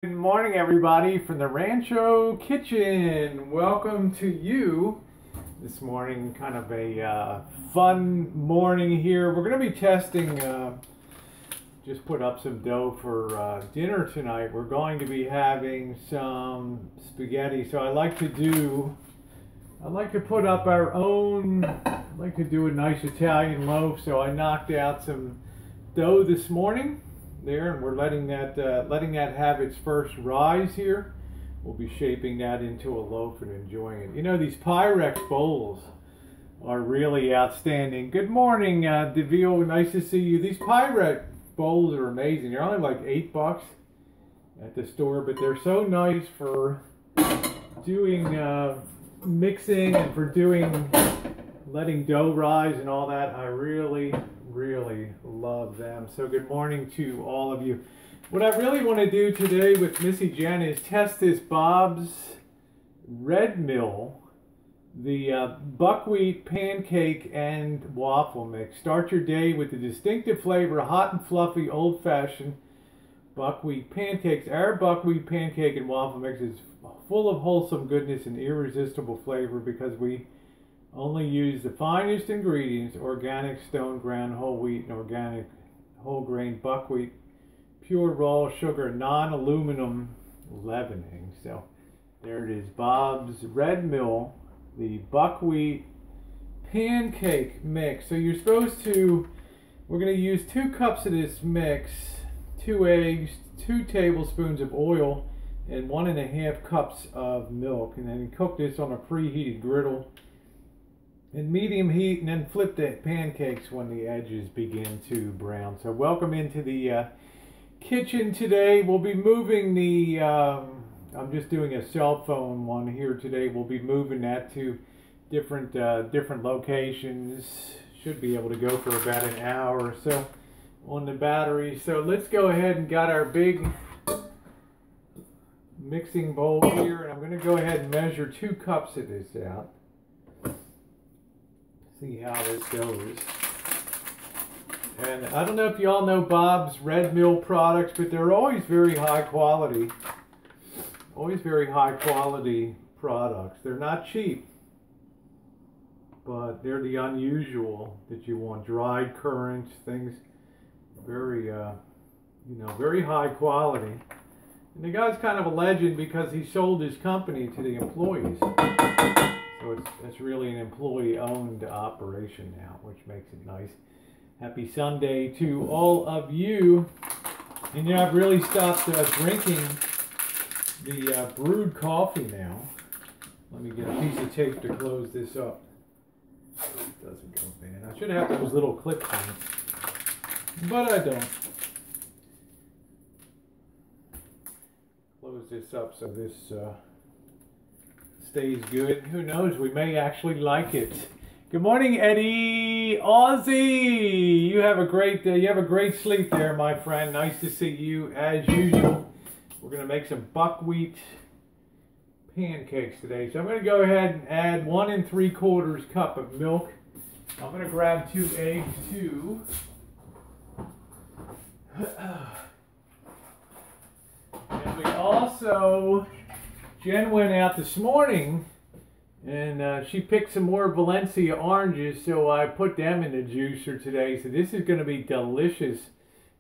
Good morning, everybody, from the Rancho kitchen. Welcome to you this morning. Kind of a fun morning here. We're going to be testing, just put up some dough for dinner tonight. We're going to be having some spaghetti. So I like to put up our own, I like to do a nice Italian loaf. So I knocked out some dough this morning there, and we're letting that have its first rise here. We'll be shaping that into a loaf and enjoying it. You know, these Pyrex bowls are really outstanding. Good morning, DeVille. Nice to see you. These Pyrex bowls are amazing. They're only like $8 at the store, but they're so nice for doing mixing and for doing letting dough rise and all that. I really love them. So good morning to all of you. What I really want to do today with Missy Jen is test this Bob's Red Mill, the buckwheat pancake and waffle mix. Start your day with the distinctive flavor, hot and fluffy, old-fashioned buckwheat pancakes. Our buckwheat pancake and waffle mix is full of wholesome goodness and irresistible flavor because we only use the finest ingredients: organic stone ground whole wheat and organic whole grain buckwheat, pure raw sugar, non-aluminum leavening. So there it is, Bob's Red Mill, the buckwheat pancake mix. So you're supposed to, we're going to use 2 cups of this mix, 2 eggs, 2 tablespoons of oil, and 1.5 cups of milk. And then you cook this on a preheated griddle in medium heat, and then flip the pancakes when the edges begin to brown. So welcome into the kitchen today. We'll be moving the, I'm just doing a cell phone one here today. We'll be moving that to different locations. Should be able to go for about an hour or so on the battery. So let's go ahead and got our big mixing bowl here, and I'm going to go ahead and measure 2 cups of this out. See how this goes. And I don't know if you all know Bob's Red Mill products, but they're always very high quality. Always very high quality products. They're not cheap, but they're the unusual that you want. Dried currants, things very, very high quality. And the guy's kind of a legend because he sold his company to the employees. So it's really an employee-owned operation now, which makes it nice. Happy Sunday to all of you. And yeah, I've really stopped drinking the brewed coffee now. Let me get a piece of tape to close this up. It doesn't go bad. I should have those little clips on it, but I don't. Close this up so this stays good. Who knows? We may actually like it. Good morning, Eddie Aussie. You have a great sleep there, my friend. Nice to see you as usual. We're gonna make some buckwheat pancakes today. So I'm gonna go ahead and add 1 3/4 cup of milk. I'm gonna grab 2 eggs too. And we also, Jen went out this morning and she picked some more Valencia oranges, so I put them in the juicer today. So this is going to be delicious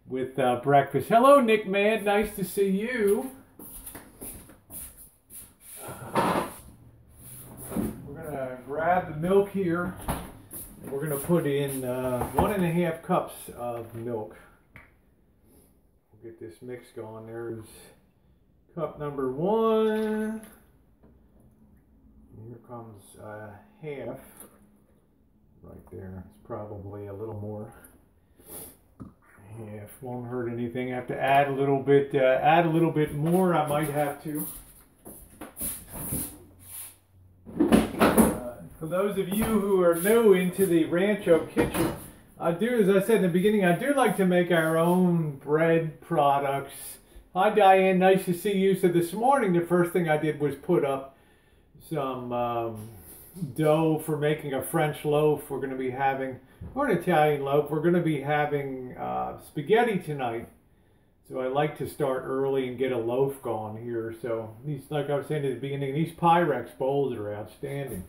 with breakfast. Hello, Nick Man. Nice to see you. We're going to grab the milk here. And we're going to put in 1.5 cups of milk. We'll get this mix going. There's cup number 1. Here comes half right there. It's probably a little more. Half won't hurt anything. I have to add a little bit more. I might have to. For those of you who are new into the Rancho kitchen, I do, as I said in the beginning, I do like to make our own bread products. Hi Diane, nice to see you. So this morning the first thing I did was put up some dough for making a French loaf. We're going to be having, or an Italian loaf. We're going to be having spaghetti tonight. So I like to start early and get a loaf going here. So these, like I was saying at the beginning, these Pyrex bowls are outstanding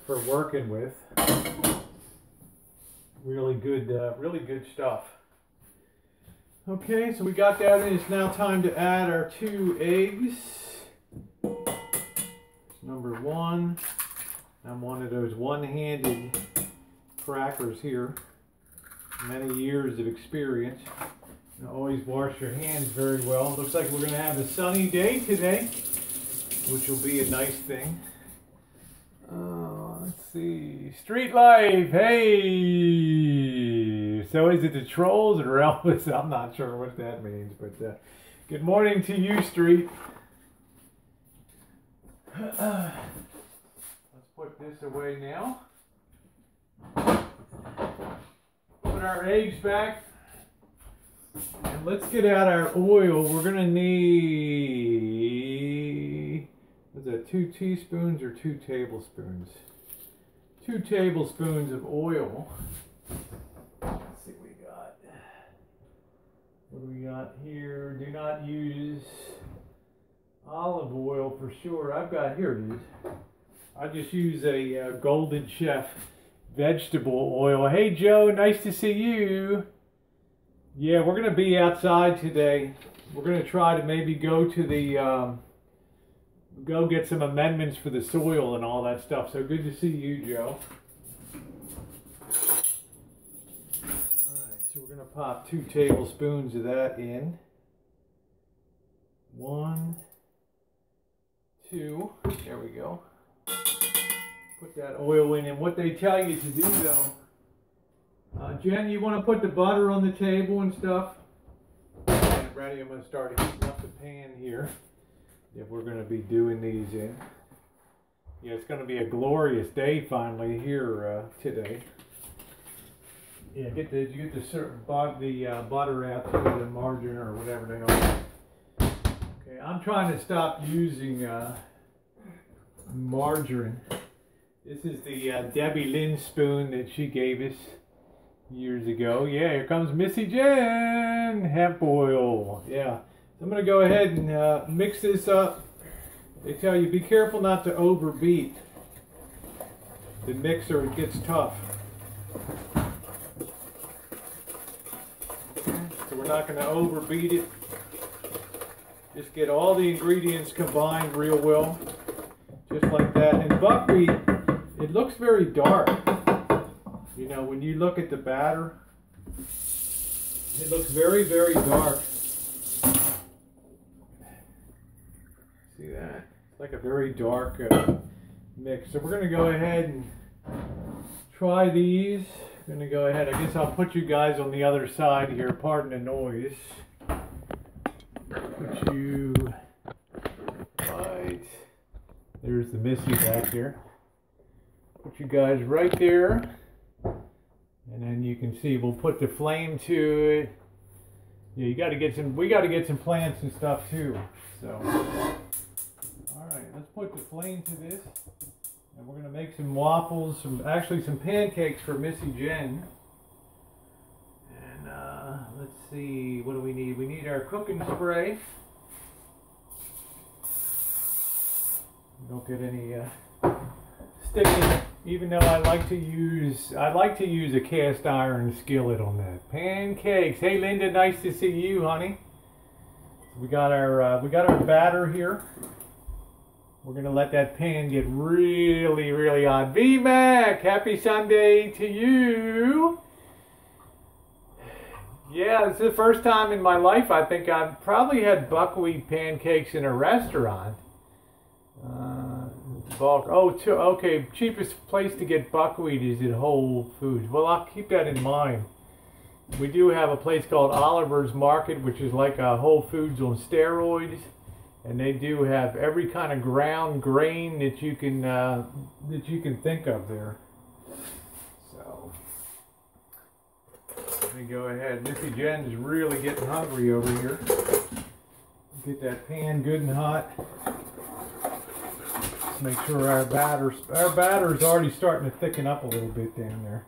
for working with. Really good stuff. Okay, so we got that in. It's now time to add our 2 eggs. Number 1. I'm one of those one-handed crackers here. Many years of experience. You always wash your hands very well. Looks like we're going to have a sunny day today, which will be a nice thing. Let's see. Street life. Hey. So is it the Trolls or Elvis? I'm not sure what that means, but good morning to you, Street. Let's put this away now. Put our eggs back. And let's get out our oil. We're going to need, is that 2 teaspoons or 2 tablespoons? 2 tablespoons of oil. Let's see what we got. What do we got here? Do not use olive oil for sure. I've got, here it is. I just use a Golden Chef vegetable oil. Hey Joe, nice to see you. Yeah, we're going to be outside today. We're going to try to maybe go to the, go get some amendments for the soil and all that stuff. So good to see you, Joe. Alright, so we're going to pop 2 tablespoons of that in. 1, 2, there we go. Put that oil in, and what they tell you to do though, Jen, you want to put the butter on the table and stuff? And ready, I'm going to start heating up the pan here that we're going to be doing these in. Yeah, it's going to be a glorious day finally here today. Yeah, get the butter out to the margarine or whatever they are. Okay, I'm trying to stop using margarine. This is the Debbie Lynn spoon that she gave us years ago. Yeah, here comes Missy Jen. Hemp oil. Yeah. So I'm going to go ahead and mix this up. They tell you be careful not to overbeat the mixer. It gets tough. So we're not going to overbeat it. Just get all the ingredients combined real well. Just like that. And buckwheat, it looks very dark. You know, when you look at the batter, it looks very, very dark. See that? It's like a very dark mix. So we're going to go ahead and try these. I'm going to go ahead. I guess I'll put you guys on the other side here. Pardon the noise. Put you right. There's the Missy back here. Put you guys right there. And then you can see we'll put the flame to it. Yeah, you got to get some. We got to get some plants and stuff too. So, all right, let's put the flame to this, and we're gonna make some waffles, actually some pancakes for Missy Jen. And let's see, what do we need? We need our cooking spray. Don't get any sticking. Even though I like to use a cast iron skillet on that. Pancakes. Hey Linda, nice to see you, honey. We got our batter here. We're gonna let that pan get really, really hot. VMAC, happy Sunday to you. Yeah, this is the first time in my life I think I've probably had buckwheat pancakes in a restaurant. Bulk. Oh, okay. Cheapest place to get buckwheat is at Whole Foods. Well, I'll keep that in mind. We do have a place called Oliver's Market, which is like a Whole Foods on steroids, and they do have every kind of ground grain that you can think of there. So let me go ahead. Missy Jen is really getting hungry over here. Get that pan good and hot. Make sure our batter is already starting to thicken up a little bit down there,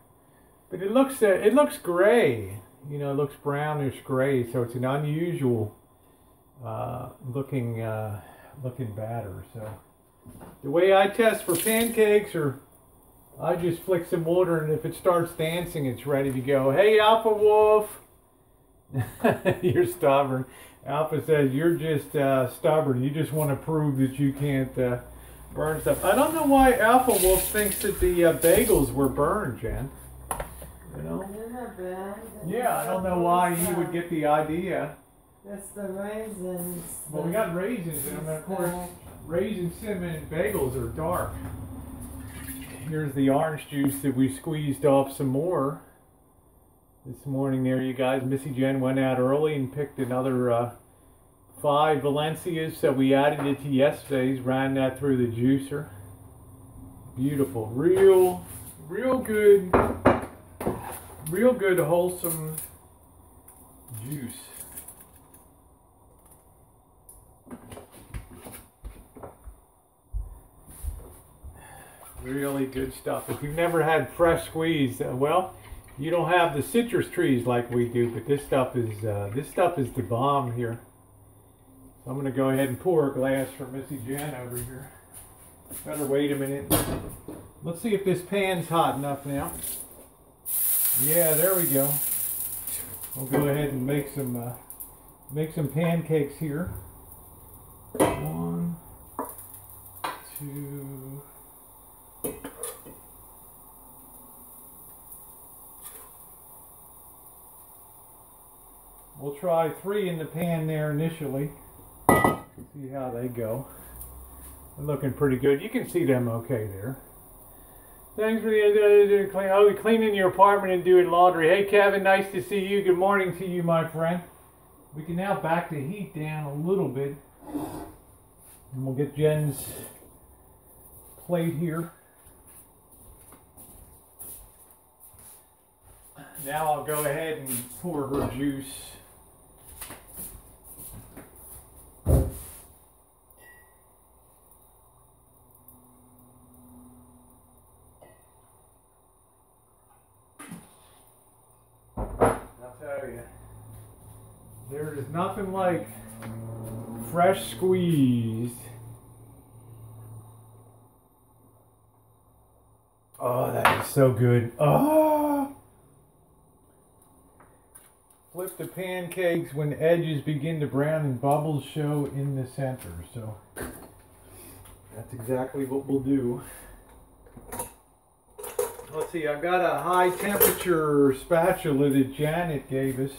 but it looks gray. you know, it looks brownish gray, so it's an unusual looking batter. So the way I test for pancakes, or I just flick some water, and if it starts dancing, it's ready to go. Hey, Alpha Wolf, you're stubborn. Alpha says you're just stubborn. You just want to prove that you can't burn stuff. I don't know why Alpha Wolf thinks that the bagels were burned, Jen. You know? They're not bad. Yeah, I don't know why he would get the idea. That's the raisins. Well, we got raisins in them, and of course, raisin cinnamon bagels are dark. Here's the orange juice that we squeezed off some more this morning there, you guys. Missy Jen went out early and picked another 5 Valencias, so we added it to yesterday's, ran that through the juicer. Beautiful, real good wholesome juice. Really good stuff. If you've never had fresh squeeze, well, you don't have the citrus trees like we do, but this stuff is the bomb here. So I'm going to go ahead and pour a glass for Missy Jen over here. Better wait a minute. Let's see if this pan's hot enough now. Yeah, there we go. We'll go ahead and make some pancakes here. 1, 2. We'll try 3 in the pan there initially. See how they go. They're looking pretty good. You can see them okay there. Thanks for the cleaning your apartment and doing laundry. Hey Kevin, nice to see you. Good morning to you, my friend. We can now back the heat down a little bit, and we'll get Jen's plate here. Now I'll go ahead and pour her juice. I'll tell you, there is nothing like fresh squeezed. Oh, that is so good. Oh! Flip the pancakes when edges begin to brown and bubbles show in the center. So that's exactly what we'll do. Let's see, I've got a high temperature spatula that Janet gave us.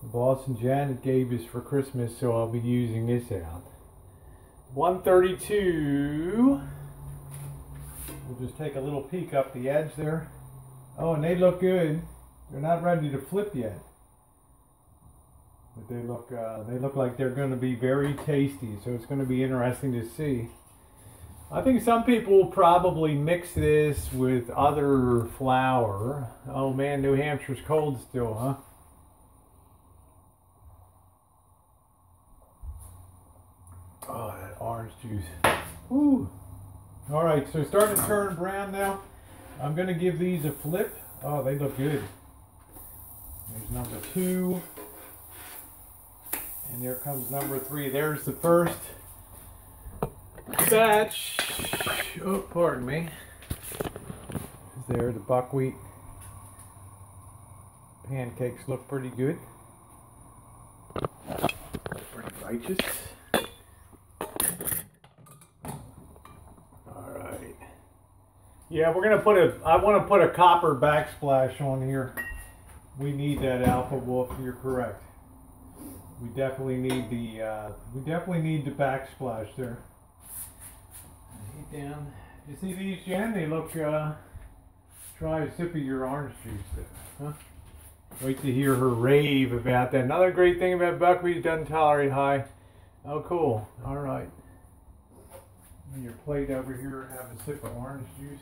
The boss and Janet gave us for Christmas, so I'll be using this out. 132. We'll just take a little peek up the edge there. Oh, and they look good. They're not ready to flip yet, but they look like they're going to be very tasty. So it's going to be interesting to see. I think some people will probably mix this with other flour. Oh man, New Hampshire's cold still, huh? Oh, that orange juice. Woo. All right, so starting to turn brown now. I'm going to give these a flip. Oh, they look good. There's number 2. And there comes number 3. There's the first batch. Oh, pardon me. There, the buckwheat pancakes look pretty good. Pretty righteous. Alright. Yeah, we're gonna put I want to put a copper backsplash on here. We need that, Alpha Wolf. You're correct. We definitely need the backsplash there. Heat down. You see these, Jen? They look. Try a sip of your orange juice there, huh? Wait to hear her rave about that. Another great thing about buckwheat, it doesn't tolerate high. Oh, cool. All right. On your plate over here, have a sip of orange juice.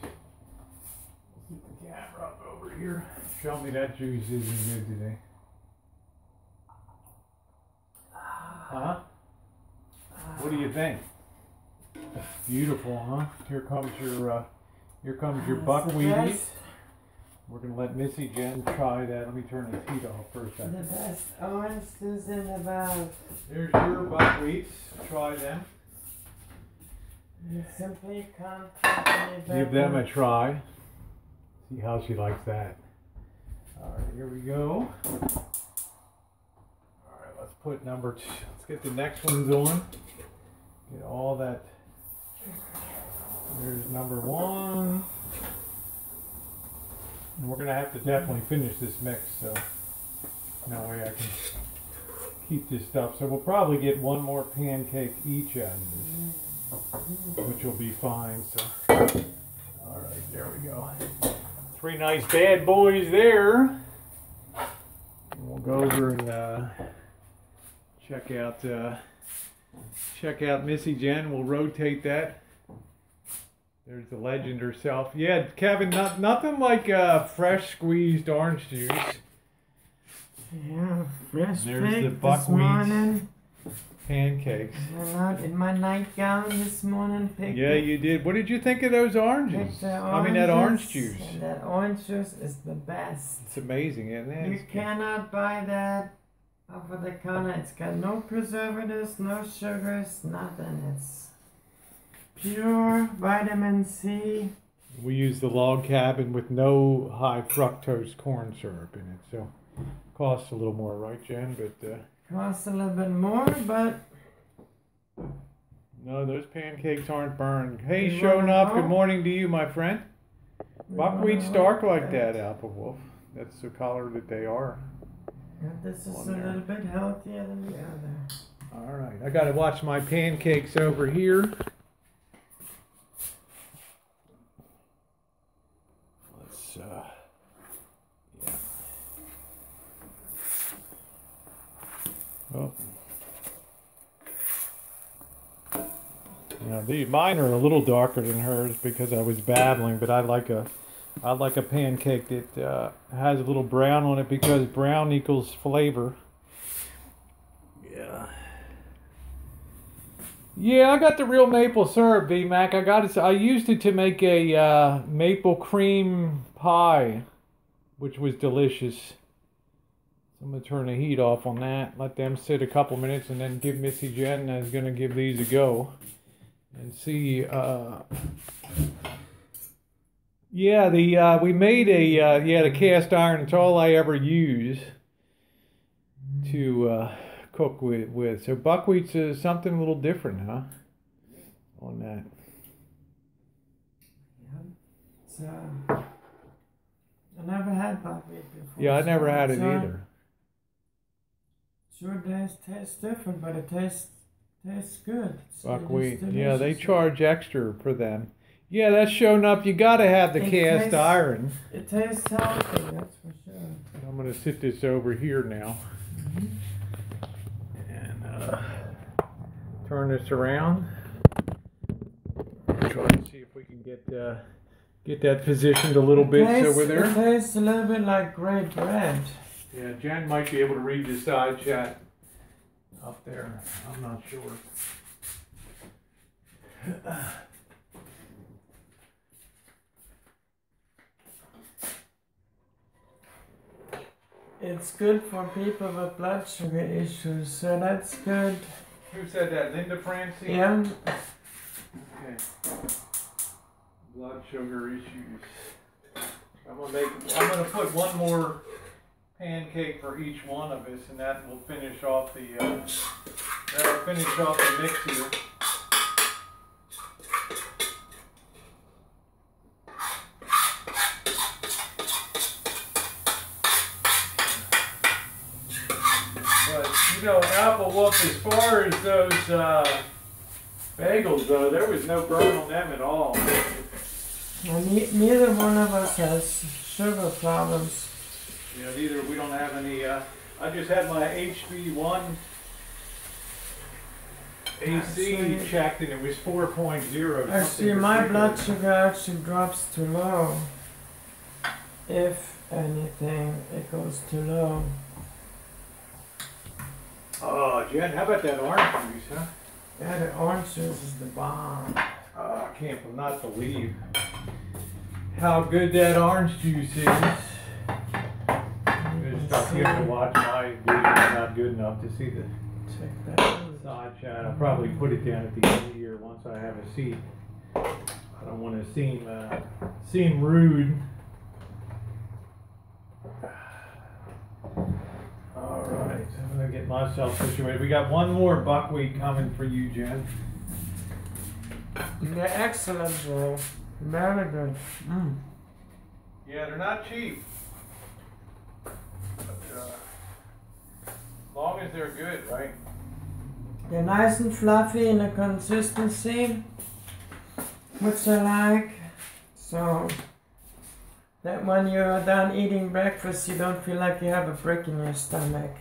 Keep the camera up over here. Show me that juice isn't good today. Huh? What do you think? Beautiful, huh? Here comes your buckwheaties. We're going to let Missy Jen try that. Let me turn this heat off for a The second. best orange juice in the world. There's your buckwheats. Try them. You simply can't get any better. Give them a try. See how she likes that. Alright, here we go. Alright, let's put number 2. Let's get the next ones on. Get all that. There's number 1. And we're going to have to definitely finish this mix, so that way I can keep this stuff. So we'll probably get one more pancake each out of this, which will be fine. So, all right, there we go. 3 nice bad boys there. And we'll go over and check out Missy Jen. We'll rotate that. There's the legend herself. Yeah, Kevin, nothing like fresh squeezed orange juice. Yeah, fresh There's the baked buckwheat this morning. pancakes. I'm out in my nightgown this morning. Yeah, you did. What did you think of those oranges? That orange juice. And that orange juice is the best. It's amazing, isn't it? You cannot buy that over the counter. It's got no preservatives, no sugars, nothing. It's pure vitamin C. We use the log cabin with no high fructose corn syrup in it, so it costs a little more, right, Jen? But costs a little bit more, but no, those pancakes aren't burned. Hey, showing up. Good morning to you, my friend. Buckwheat's dark like that, Apple Wolf. That's the color that they are. This is a little bit healthier than the other. All right, I got to watch my pancakes over here. Let's, yeah. Oh. Mine are a little darker than hers because I was babbling, but I like a pancake that has a little brown on it because brown equals flavor. Yeah. Yeah, I got the real maple syrup, V-Mac. I used it to make a maple cream pie, which was delicious. So I'm going to turn the heat off on that, let them sit a couple minutes, and then give Missy Jen is going to give these a go. And see, yeah, we made the cast iron. It's all I ever use to cook with. So buckwheat's is something a little different, huh? On that. Yeah. I never had buckwheat before. Yeah, I never had it either. Sure does taste different, but it tastes good. Buckwheat. Yeah, they charge extra for them. Yeah, that's showing up. You got to have the cast iron. It tastes healthy, that's for sure. I'm going to sit this over here now. And turn this around. Try to see if we can get that positioned a little bit over there. It tastes a little bit like gray bread. Yeah, Jen might be able to read the side chat up there. I'm not sure. It's good for people with blood sugar issues, so that's good. Who said that? Linda Francine? Yeah. Okay. Blood sugar issues. I'm gonna put one more pancake for each one of us, and that will finish off the mix here. But Apple Wolf, as far as those bagels though, there was no burn on them at all. Neither one of us has sugar problems. Yeah, we don't have any, I just had my HB1 AC checked and it was 4.0. Actually, my blood sugar actually drops too low. If anything, it goes too low. Oh, Jen, how about that orange juice, huh? Yeah, the orange juice is the bomb. Oh, I can't not believe how good that orange juice is. see. You have to watch my video. It's not good enough to see the Check that out. side shot. I'll probably put it down at the end of the year once I have a seat. I don't want to seem rude. All right, so I'm gonna get myself situated. We got one more buckwheat coming for you, Jen. They're excellent, bro. Very good. Mm. Yeah, they're not cheap. But, as long as they're good, right? They're nice and fluffy in the consistency, which I like. So that when you're done eating breakfast, you don't feel like you have a brick in your stomach.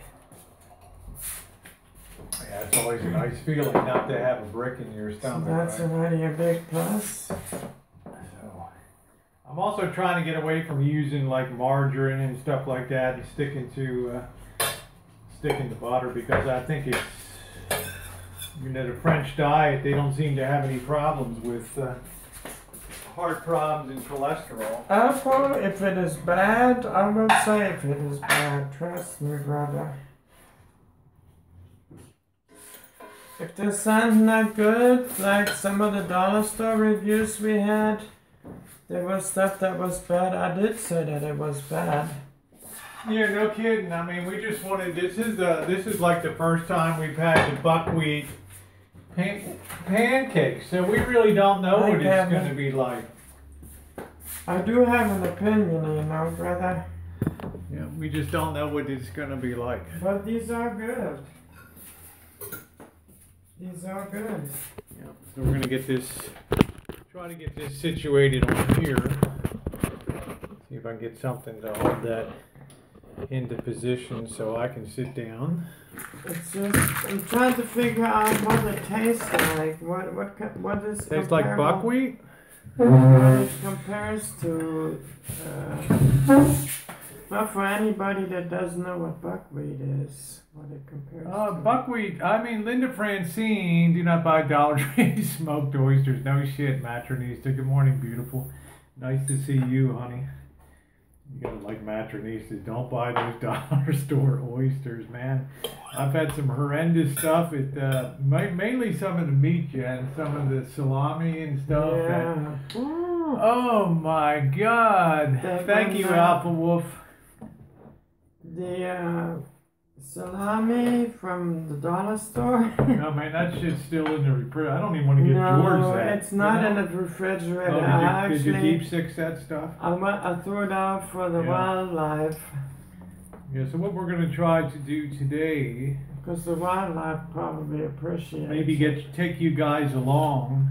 Yeah, it's always a nice feeling not to have a brick in your stomach. So that's right? already a big plus. So, I'm also trying to get away from using like margarine and stuff like that and sticking to butter, because I think it's, the French diet, they don't seem to have any problems with heart problems and cholesterol. Apple, if it is bad, I will say if it is bad. Trust me, brother. If the sun's not good, like some of the dollar store reviews we had, there was stuff that was bad. I did say that it was bad. Yeah, no kidding. I mean, we just wanted, this is like the first time we've had the buckwheat pancakes, so we really don't know what it's going to be like. I do have an opinion, you know, brother. Yeah, we just don't know what it's going to be like. But these are good. These are good. Yeah, so we're going to get this, try to get this situated on here. See if I can get something to hold that into position so I can sit down. It's just, I'm trying to figure out what it tastes like. What is Tastes like buckwheat? What it compares to, well, for anybody that doesn't know what buckwheat is, what it compares to. Buckwheat, I mean, Linda Francine, do not buy Dollar Tree smoked oysters. No shit, Matronista. Good morning, beautiful. Nice to see you, honey. You gotta like Matronista. Don't buy those dollar store oysters, man. I've had some horrendous stuff at mainly some of the meat, Jen, some of the salami and stuff. Yeah. Oh my God! Thank you, Alpha Wolf. The salami from the dollar store. No, man, that shit's still in the refrigerator. I don't even want to give George that. No, it's not in the refrigerator. Oh, did you deep six that stuff? I threw it out for the wildlife. Yeah, so what we're going to try to do today, because the wildlife probably appreciates maybe take you guys along.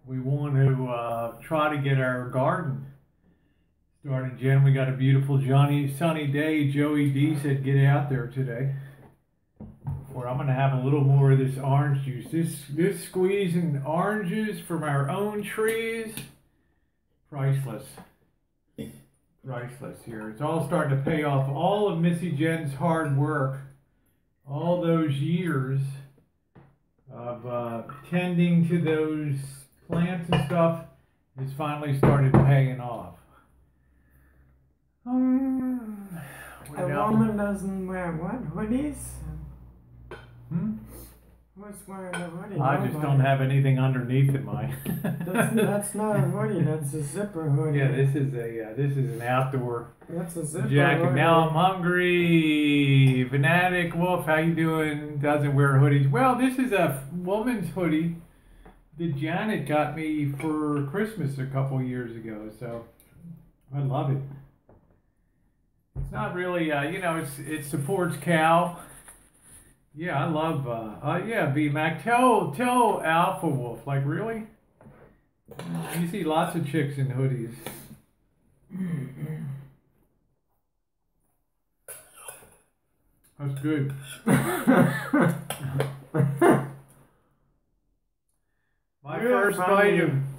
We want to try to get our garden started. Jen, we got a beautiful sunny day. Joey D said get out there today. Or I'm going to have a little more of this orange juice. This squeezing oranges from our own trees, priceless. Priceless here. It's all starting to pay off. All of Missy Jen's hard work, all those years of tending to those plants and stuff, is finally started paying off. A woman doesn't wear what? Hoodies? Who's wearing a hoodie? I just don't have anything underneath in mine. That's not a hoodie. That's a zipper hoodie. Yeah, this is an outdoor That's a zipper jacket. hoodie. Now I'm hungry. Fanatic Wolf, how you doing? Doesn't wear hoodies. Well, this is a woman's hoodie that Janet got me for Christmas a couple years ago. So I love it. It's not really, it supports Cal. Yeah, I love, B-Mac. Tell Alpha Wolf, like, really? You see lots of chicks in hoodies. That's good.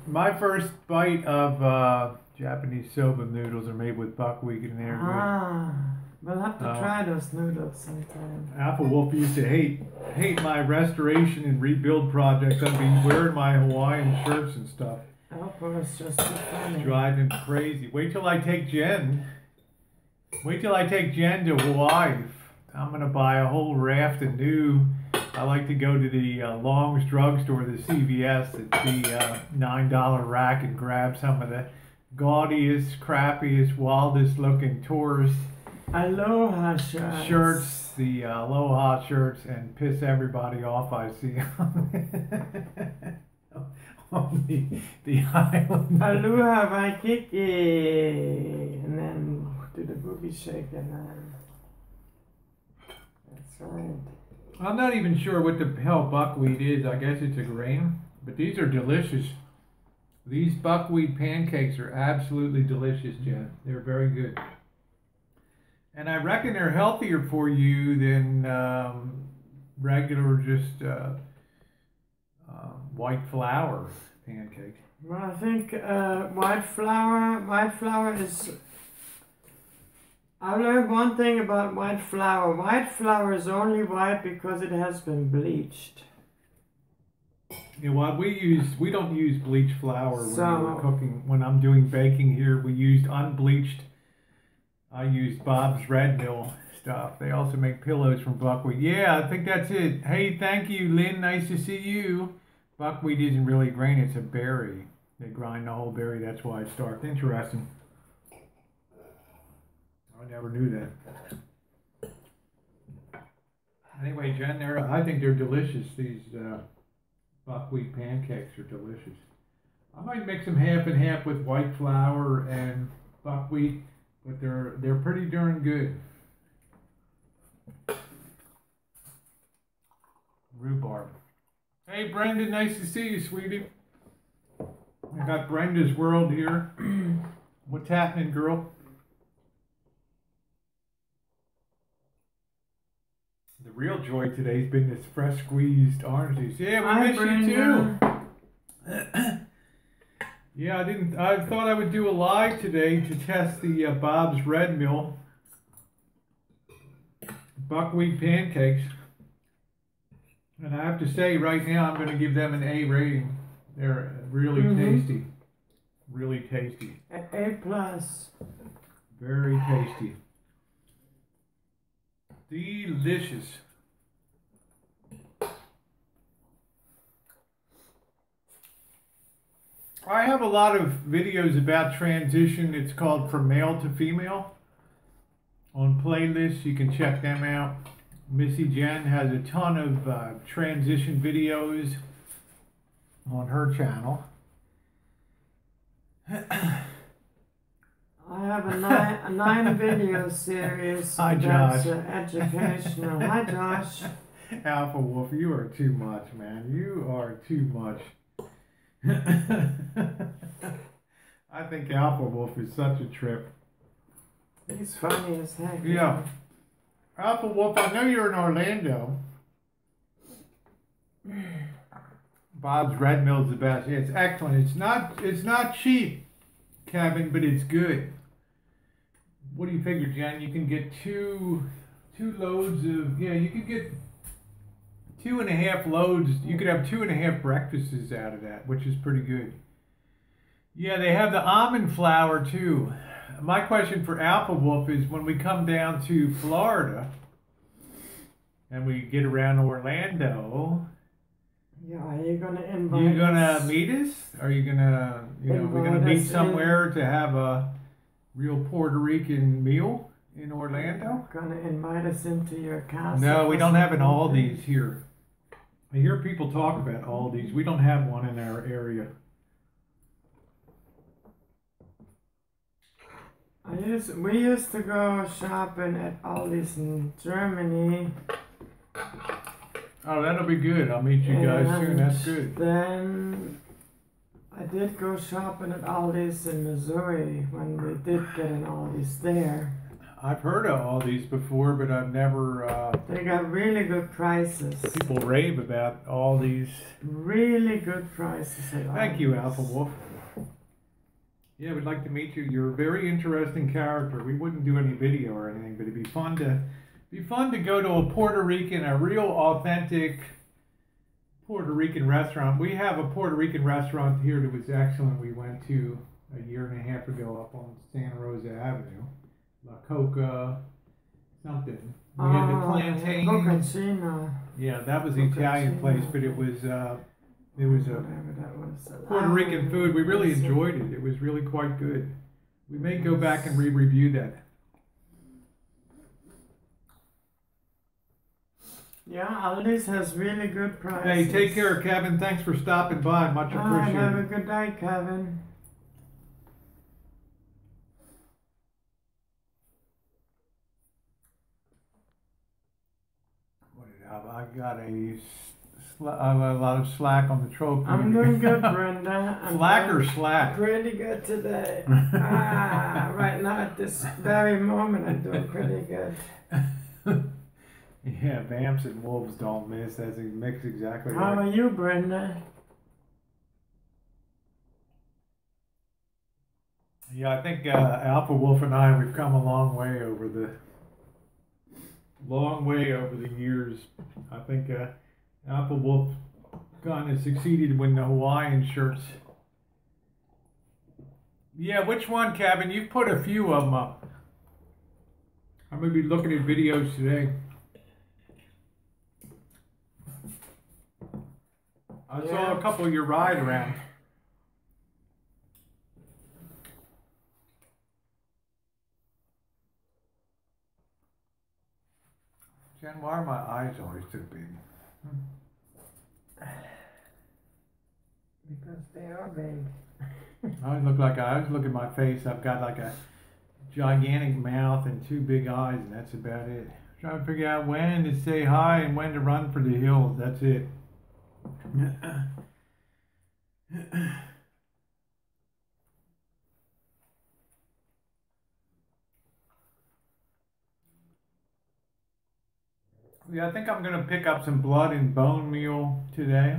My first bite of Japanese soba noodles are made with buckwheat and they're good. We'll have to try those noodles sometime. Alpha Wolf used to hate my restoration and rebuild projects. I'd be wearing my Hawaiian shirts and stuff. Alpha is just too funny. Drive him crazy. Wait till I take Jen. Wait till I take Jen to Hawaii. I'm gonna buy a whole raft of new. I like to go to the Long's drugstore, the CVS, at the $9 rack, and grab some of the gaudiest, crappiest, wildest looking tourist Aloha shirts, the Aloha shirts, and piss everybody off I see on the island. Aloha Waikiki. And then do the boogie shake and then. That's right. I'm not even sure what the hell buckwheat is. I guess it's a grain, but these are delicious. These buckwheat pancakes are absolutely delicious, Jen. They're very good. And I reckon they're healthier for you than regular just white flour pancakes. Well, I think white flour is. I learned one thing about white flour. White flour is only white because it has been bleached. You know what, we don't use bleached flour when we're cooking. When I'm doing baking here, we used unbleached. I used Bob's Red Mill stuff. They also make pillows from buckwheat. Yeah, I think that's it. Hey, thank you, Lynn. Nice to see you. Buckwheat isn't really a grain, it's a berry. They grind the whole berry, that's why it's dark. Interesting. I never knew that. Anyway, Jen, I think they're delicious. These buckwheat pancakes are delicious. I might mix them half and half with white flour and buckwheat, but they're pretty darn good. Rhubarb. Hey, Brenda, nice to see you, sweetie. I got Brenda's World here. What's happening, girl? The real joy today's been this fresh squeezed orange juice. Yeah, we miss you too. Yeah, I thought I would do a live today to test the Bob's Red Mill buckwheat pancakes. And I have to say right now I'm going to give them an A rating. They're really tasty. Really tasty. A plus. Very tasty. Delicious. I have a lot of videos about transition. It's called From Male to Female on playlists. You can check them out. Missy Jen has a ton of transition videos on her channel. I have a nine video series Hi, that's Josh. educational. Hi, Josh. Alpha Wolf, you are too much, man. You are too much. I think Alpha Wolf is such a trip. He's funny as heck. Yeah. Alpha Wolf, I know you're in Orlando. Bob's Red Mill's the best. Yeah, it's excellent. It's not cheap, Kevin, but it's good. What do you figure, Jen? You can get two loads of, yeah, you could get 2.5 loads. You could have 2.5 breakfasts out of that, which is pretty good. Yeah, they have the almond flour too. My question for Alpha Wolf is when we come down to Florida and we get around Orlando. Yeah, are you gonna invite You gonna us? meet us? Are you gonna, we're gonna meet somewhere to have a real Puerto Rican meal in Orlando? Gonna invite us into your castle? No, we don't have an Aldi's here. I hear people talk about Aldi's. We don't have one in our area. We used to go shopping at Aldi's in Germany. Oh, that'll be good. I'll meet you guys soon. That's good. Then I did go shopping at Aldi's in Missouri when we did get an Aldi's there. I've heard of Aldi's before, but I've never... They got really good prices. people rave about Aldi's. Really good prices at Aldi's. Thank you, Alpha Wolf. Yeah, we'd like to meet you. You're a very interesting character. We wouldn't do any video or anything, but it'd be fun to go to a Puerto Rican, a real authentic Puerto Rican restaurant. We have a Puerto Rican restaurant here that was excellent. We went to a year and a half ago up on Santa Rosa Avenue. La Coca, something. We had the plantain. Boccancino. Yeah, that was the Italian place, but it was a Puerto Rican food. We really enjoyed it. It was really quite good. We may go back and re-review that. Yeah, Aldi's has really good prices. Hey, take care, Kevin. Thanks for stopping by. Much appreciated. Have a good day, Kevin. What did I got a lot of slack on the trophy. I'm doing good, Brenda. Slack or slack? Pretty good today. Right now at this very moment, I'm doing pretty good. Yeah, Vamps and Wolves don't miss. That's a mix exactly right. How are you, Brenda? Yeah, I think Alpha Wolf and I, we've come a long way over the years. I think Alpha Wolf kind of succeeded with the Hawaiian shirts. Yeah, which one, Kevin? You've put a few of them up. I'm going to be looking at videos today. I saw a couple of your ride around. Jen, why are my eyes always too big? Because they are big. I always look at my face. I've got like a gigantic mouth and two big eyes, and that's about it. Trying to figure out when to say hi and when to run for the hills. That's it. Yeah, I think I'm going to pick up some blood and bone meal today.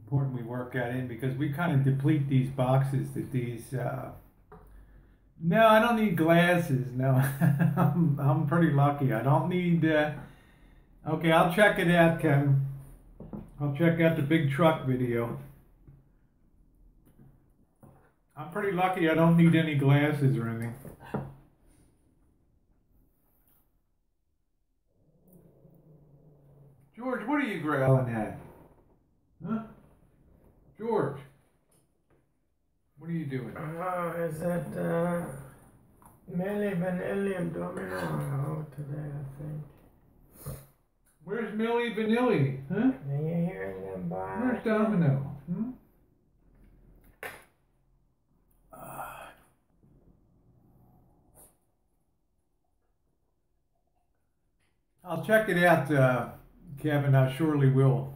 Important we work that in because we kind of deplete these boxes that these... No, I don't need glasses. No, I'm pretty lucky. I don't need... Okay, I'll check it out, Kevin. I'll check out the big truck video. I'm pretty lucky I don't need any glasses or anything. George, what are you growling at? Huh? George, what are you doing? Is it Milli Vanilli and Domino out today, I think. Where's Milli Vanilli? Huh? Are you hearing them bark? Where's Domino? I'll check it out, Kevin. I surely will.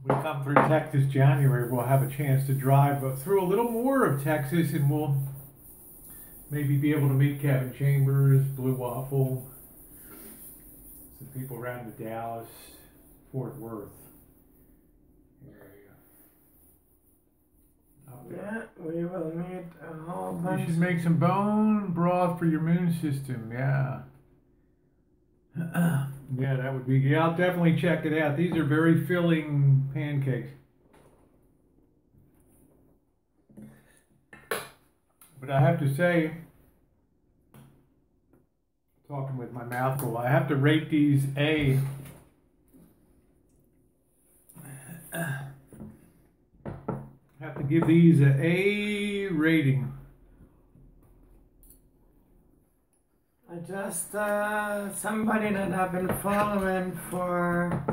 We come through Texas January, we'll have a chance to drive through a little more of Texas, and we'll maybe be able to meet Kevin Chambers, Blue Waffle, some people around the Dallas, Fort Worth area. Yeah, we will meet a whole bunch. You should make some bone broth for your immune system, yeah. Yeah, that would be, yeah, I'll definitely check it out. These are very filling pancakes. But I have to say, talking with my mouth full, I have to rate these A. I have to give these an A rating. I just, somebody that I've been following for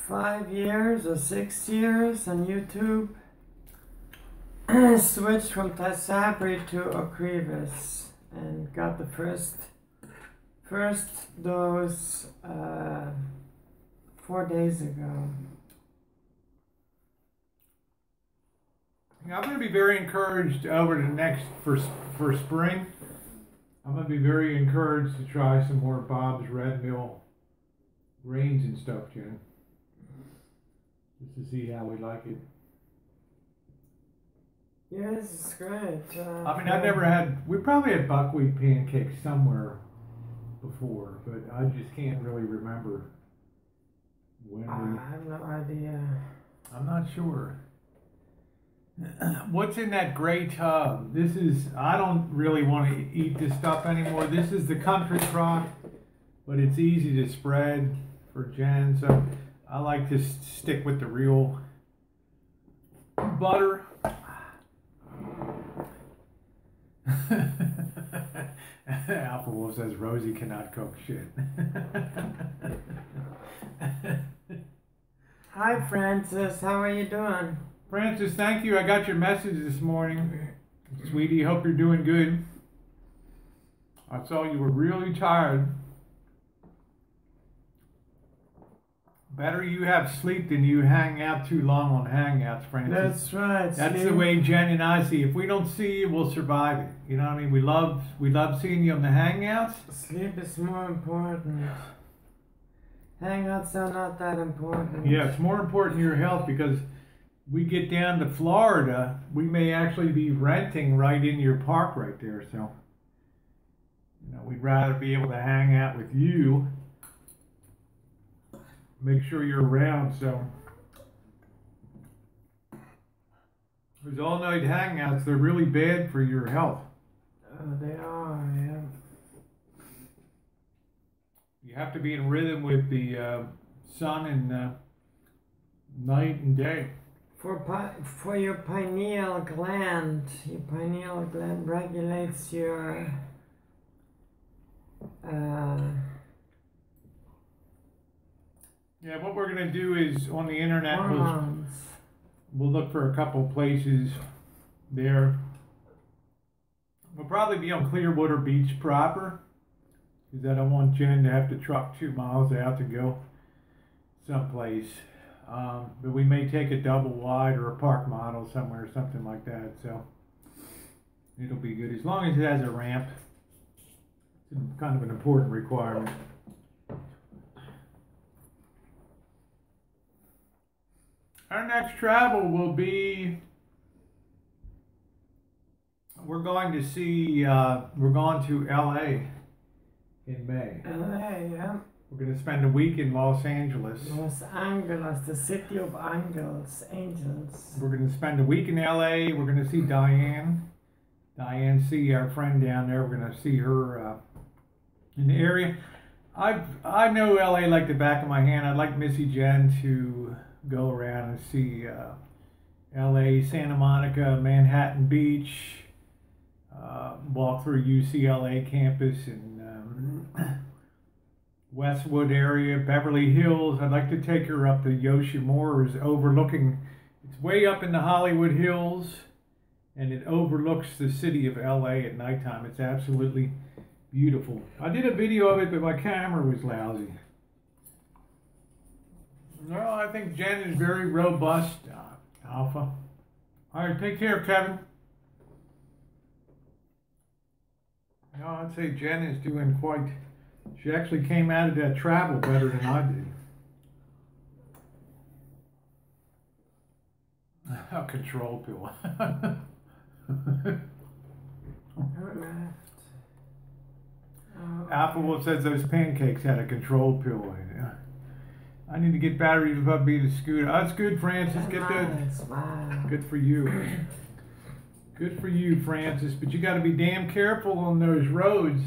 5 years or 6 years on YouTube switched from Tasabri to Ocrevus and got the first dose 4 days ago. I'm going to be very encouraged over the next, for spring. I'm going to be very encouraged to try some more Bob's Red Mill grains and stuff, Jen. Just to see how we like it. Yes, it's great. I mean, I've never had, we probably had buckwheat pancakes somewhere before, but I just can't really remember when we... I have no idea. I'm not sure. What's in that gray tub? This is, I don't really want to eat this stuff anymore. This is the country crock, but it's easy to spread for Jen, so I like to stick with the real butter. Alpha Wolf says Rosie cannot cook shit. Hi Francis, how are you doing? Francis, thank you. I got your message this morning. Sweetie, hope you're doing good. I saw you were really tired. Better you have sleep than you hang out too long on Hangouts, Francis. That's right. That's the way Jen and I see. If we don't see you, we'll survive it. You know what I mean? We love seeing you on the Hangouts. Sleep is more important. Hangouts are not that important. Yeah, it's more important to your health because we get down to Florida, we may actually be renting right in your park right there. So, you know, we'd rather be able to hang out with you. Make sure you're around. So, those all-night hangouts, they're really bad for your health. They are, yeah. You have to be in rhythm with the sun and night and day. For your pineal gland regulates your Yeah, what we're gonna do is on the internet hormones. We'll look for a couple places there. We'll probably be on Clearwater Beach proper, because I don't want Jen to have to truck 2 miles out to go someplace. But we may take a double wide or a park model somewhere, something like that. So it'll be good as long as it has a ramp. It's kind of an important requirement. Our next travel will be, we're going to LA in May. LA, yeah. We're going to spend a week in Los Angeles. Los Angeles, the city of angels. We're going to spend a week in LA. We're going to see Diane. Diane C., our friend down there. We're going to see her in the area. I know LA like the back of my hand. I'd like Missy Jen to go around and see LA, Santa Monica, Manhattan Beach, walk through UCLA campus and Westwood area, Beverly Hills. I'd like to take her up to Yoshimura's overlooking. It's way up in the Hollywood Hills, and it overlooks the city of LA at nighttime. It's absolutely beautiful. I did a video of it, but my camera was lousy. Well, I think Jen is very robust, Alpha. All right, take care, Kevin. No, I'd say Jen is doing quite... She actually came out of that travel better than I did. A control pill. Alpha Wolf says those pancakes had a control pill in it. I need to get batteries if I beat a scooter. That's good, Francis. Get that. Good for you. Good for you, Francis. But you got to be damn careful on those roads.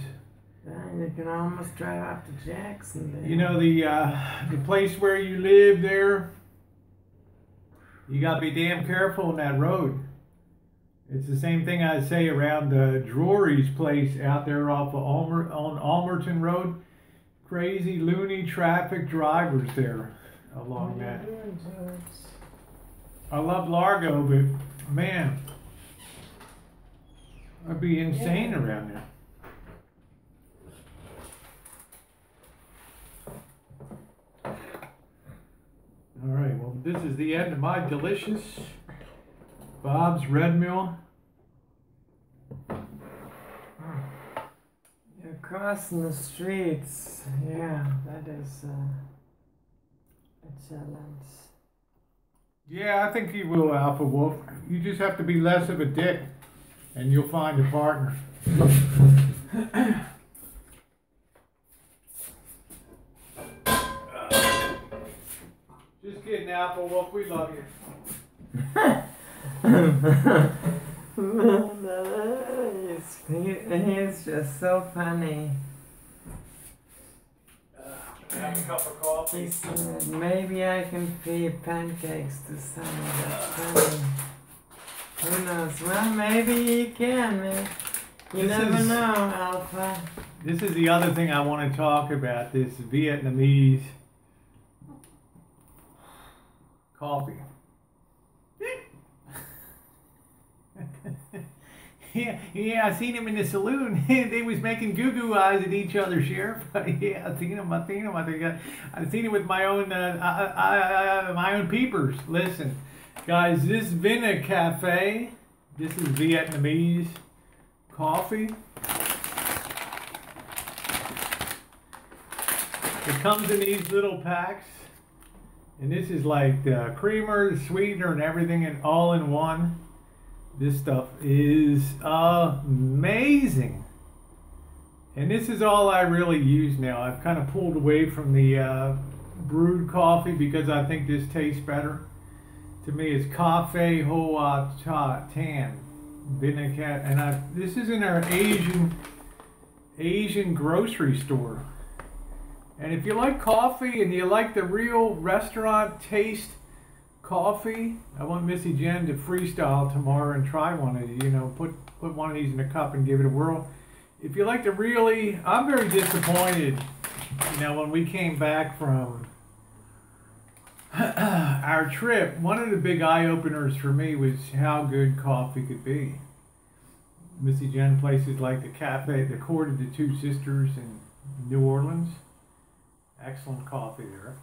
You can almost drive out to Jackson there. You know the place where you live there. You got to be damn careful on that road. It's the same thing I say around Drury's place out there off of on Almerton Road. Crazy, loony traffic drivers there along that. I love Largo, but man, I'd be insane around there. All right, well, this is the end of my delicious Bob's Red Mill. You're crossing the streets. Yeah, that is a challenge. Yeah, I think you will, Alpha Wolf. You just have to be less of a dick, and you'll find a partner. Just kidding, Alpha Wolf. We love you. He's just so funny. Have a cup of coffee. He said, maybe I can feed pancakes to Sonny. That's funny. Who knows? Well, maybe he can, man. You never know, Alpha. This is the other thing I want to talk about, this Vietnamese coffee. Yeah, I seen him in the saloon. They was making goo-goo eyes at each other, Sheriff. Yeah, I seen him. I think I've seen it with my own my own peepers. Listen, guys, this Vina Cafe, this is Vietnamese coffee. It comes in these little packs, and this is like the creamer, the sweetener, and everything, and all in one. This stuff is amazing. And this is all I really use now. I've kind of pulled away from the brewed coffee because I think this tastes better. To me, it's Cafe Hoa Tan. And this is in our Asian grocery store. And if you like coffee and you like the real restaurant taste coffee, I want Missy Jen to freestyle tomorrow and try one of these, you know, put one of these in a cup and give it a whirl. If you like to really, I'm very disappointed, you know, when we came back from our trip, one of the big eye-openers for me was how good coffee could be. Missy Jen, places like the Cafe, the Court of the Two Sisters in New Orleans, excellent coffee there.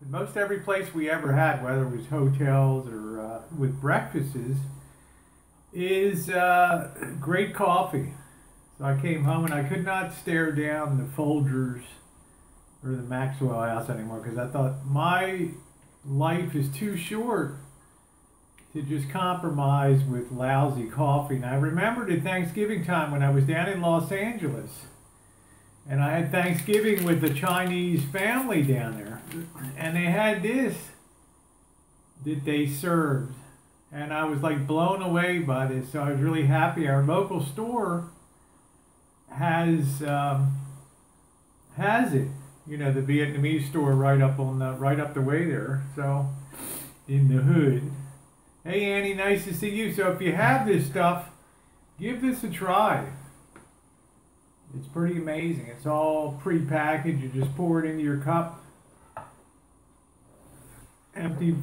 But most every place we ever had, whether it was hotels or with breakfasts, is great coffee. So I came home and I could not stare down the Folgers or the Maxwell House anymore because I thought my life is too short to just compromise with lousy coffee. And I remembered at Thanksgiving time when I was down in Los Angeles, and I had Thanksgiving with the Chinese family down there, and they had this that they served, and I was like blown away by this. So I was really happy. Our local store has it, you know, the Vietnamese store right up the way there. So in the hood. Hey Annie, nice to see you. So if you have this stuff, give this a try. It's pretty amazing. It's all pre-packaged. You just pour it into your cup. Empty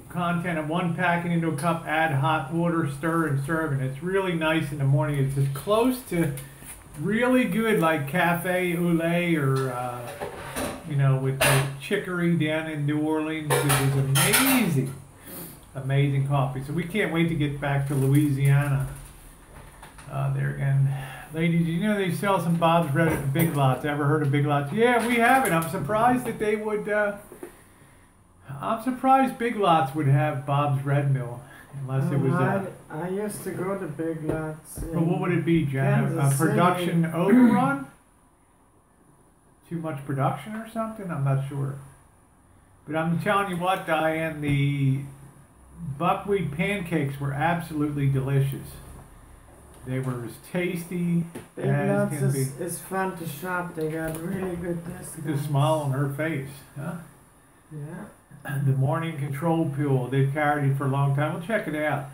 content of one packet into a cup, add hot water, stir and serve. And it's really nice in the morning. It's as close to really good like Cafe au lait or, you know, with the chicory down in New Orleans. It was amazing. Amazing coffee. So we can't wait to get back to Louisiana. There again. Ladies, you know they sell some Bob's Red at Big Lots. Ever heard of Big Lots? Yeah, we have it. I'm surprised that they would, I'm surprised Big Lots would have Bob's Red Mill. Unless it was I used to go to Big Lots. But what would it be, Jen? A production overrun? Too much production or something? I'm not sure. But I'm telling you what, Diane, the buckwheat pancakes were absolutely delicious. They were as tasty Big as Lots can be. is fun to shop. They got really good discounts. The smile on her face, huh? Yeah. The morning control pill, they've carried it for a long time. We'll check it out.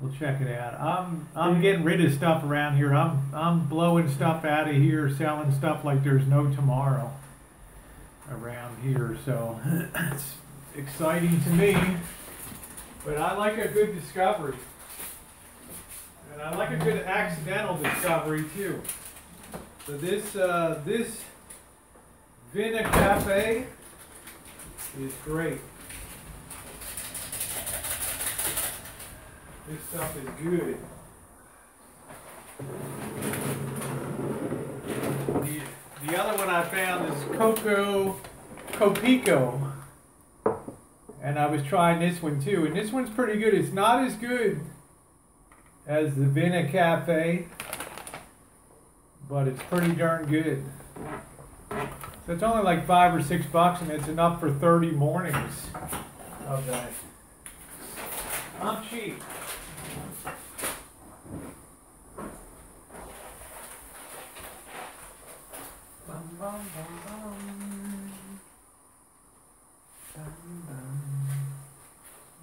We'll check it out. I'm getting rid of stuff around here. I'm blowing stuff out of here, selling stuff like there's no tomorrow around here. So it's exciting to me. But I like a good discovery. And I like a good accidental discovery too. So this Vina Cafe is great. This stuff is good. The other one I found is Copico. And I was trying this one too. And this one's pretty good. It's not as good as the Vina Cafe, but it's pretty darn good. So it's only like $5 or $6, and it's enough for 30 mornings of that. I'm cheap. Bum, bum, bum, bum. Bum, bum.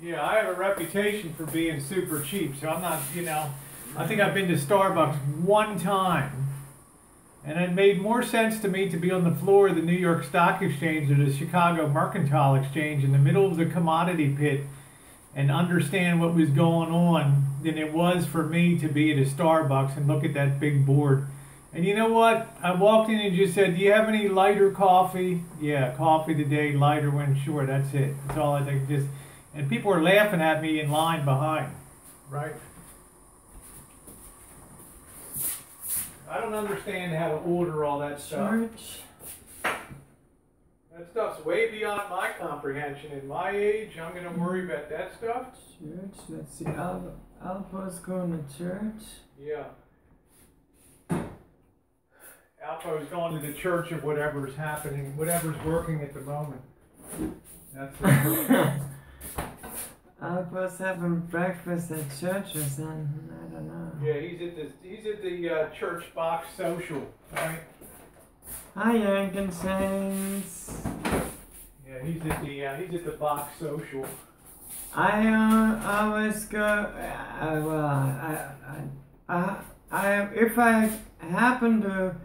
Yeah, I have a reputation for being super cheap, so I'm not, you know, I think I've been to Starbucks one time, and it made more sense to me to be on the floor of the New York Stock Exchange or the Chicago Mercantile Exchange in the middle of the commodity pit and understand what was going on than it was for me to be at a Starbucks and look at that big board. And you know what? I walked in and just said, do you have any lighter coffee? Yeah, coffee today, lighter one, sure, that's it. That's all I think. Just, and people were laughing at me in line behind, right? I don't understand how to order all that stuff. Church. That stuff's way beyond my comprehension. At my age, I'm going to worry about that stuff. Church. Let's see. Alpo's going to church. Yeah. Alpo's going to the church of whatever's happening, whatever's working at the moment. That's it. Alpo's having breakfast at church or something. I don't know. Yeah, he's at the church box social, right? Hi, Yankton Saints. Yeah, he's at the box social. I always go. If I happen to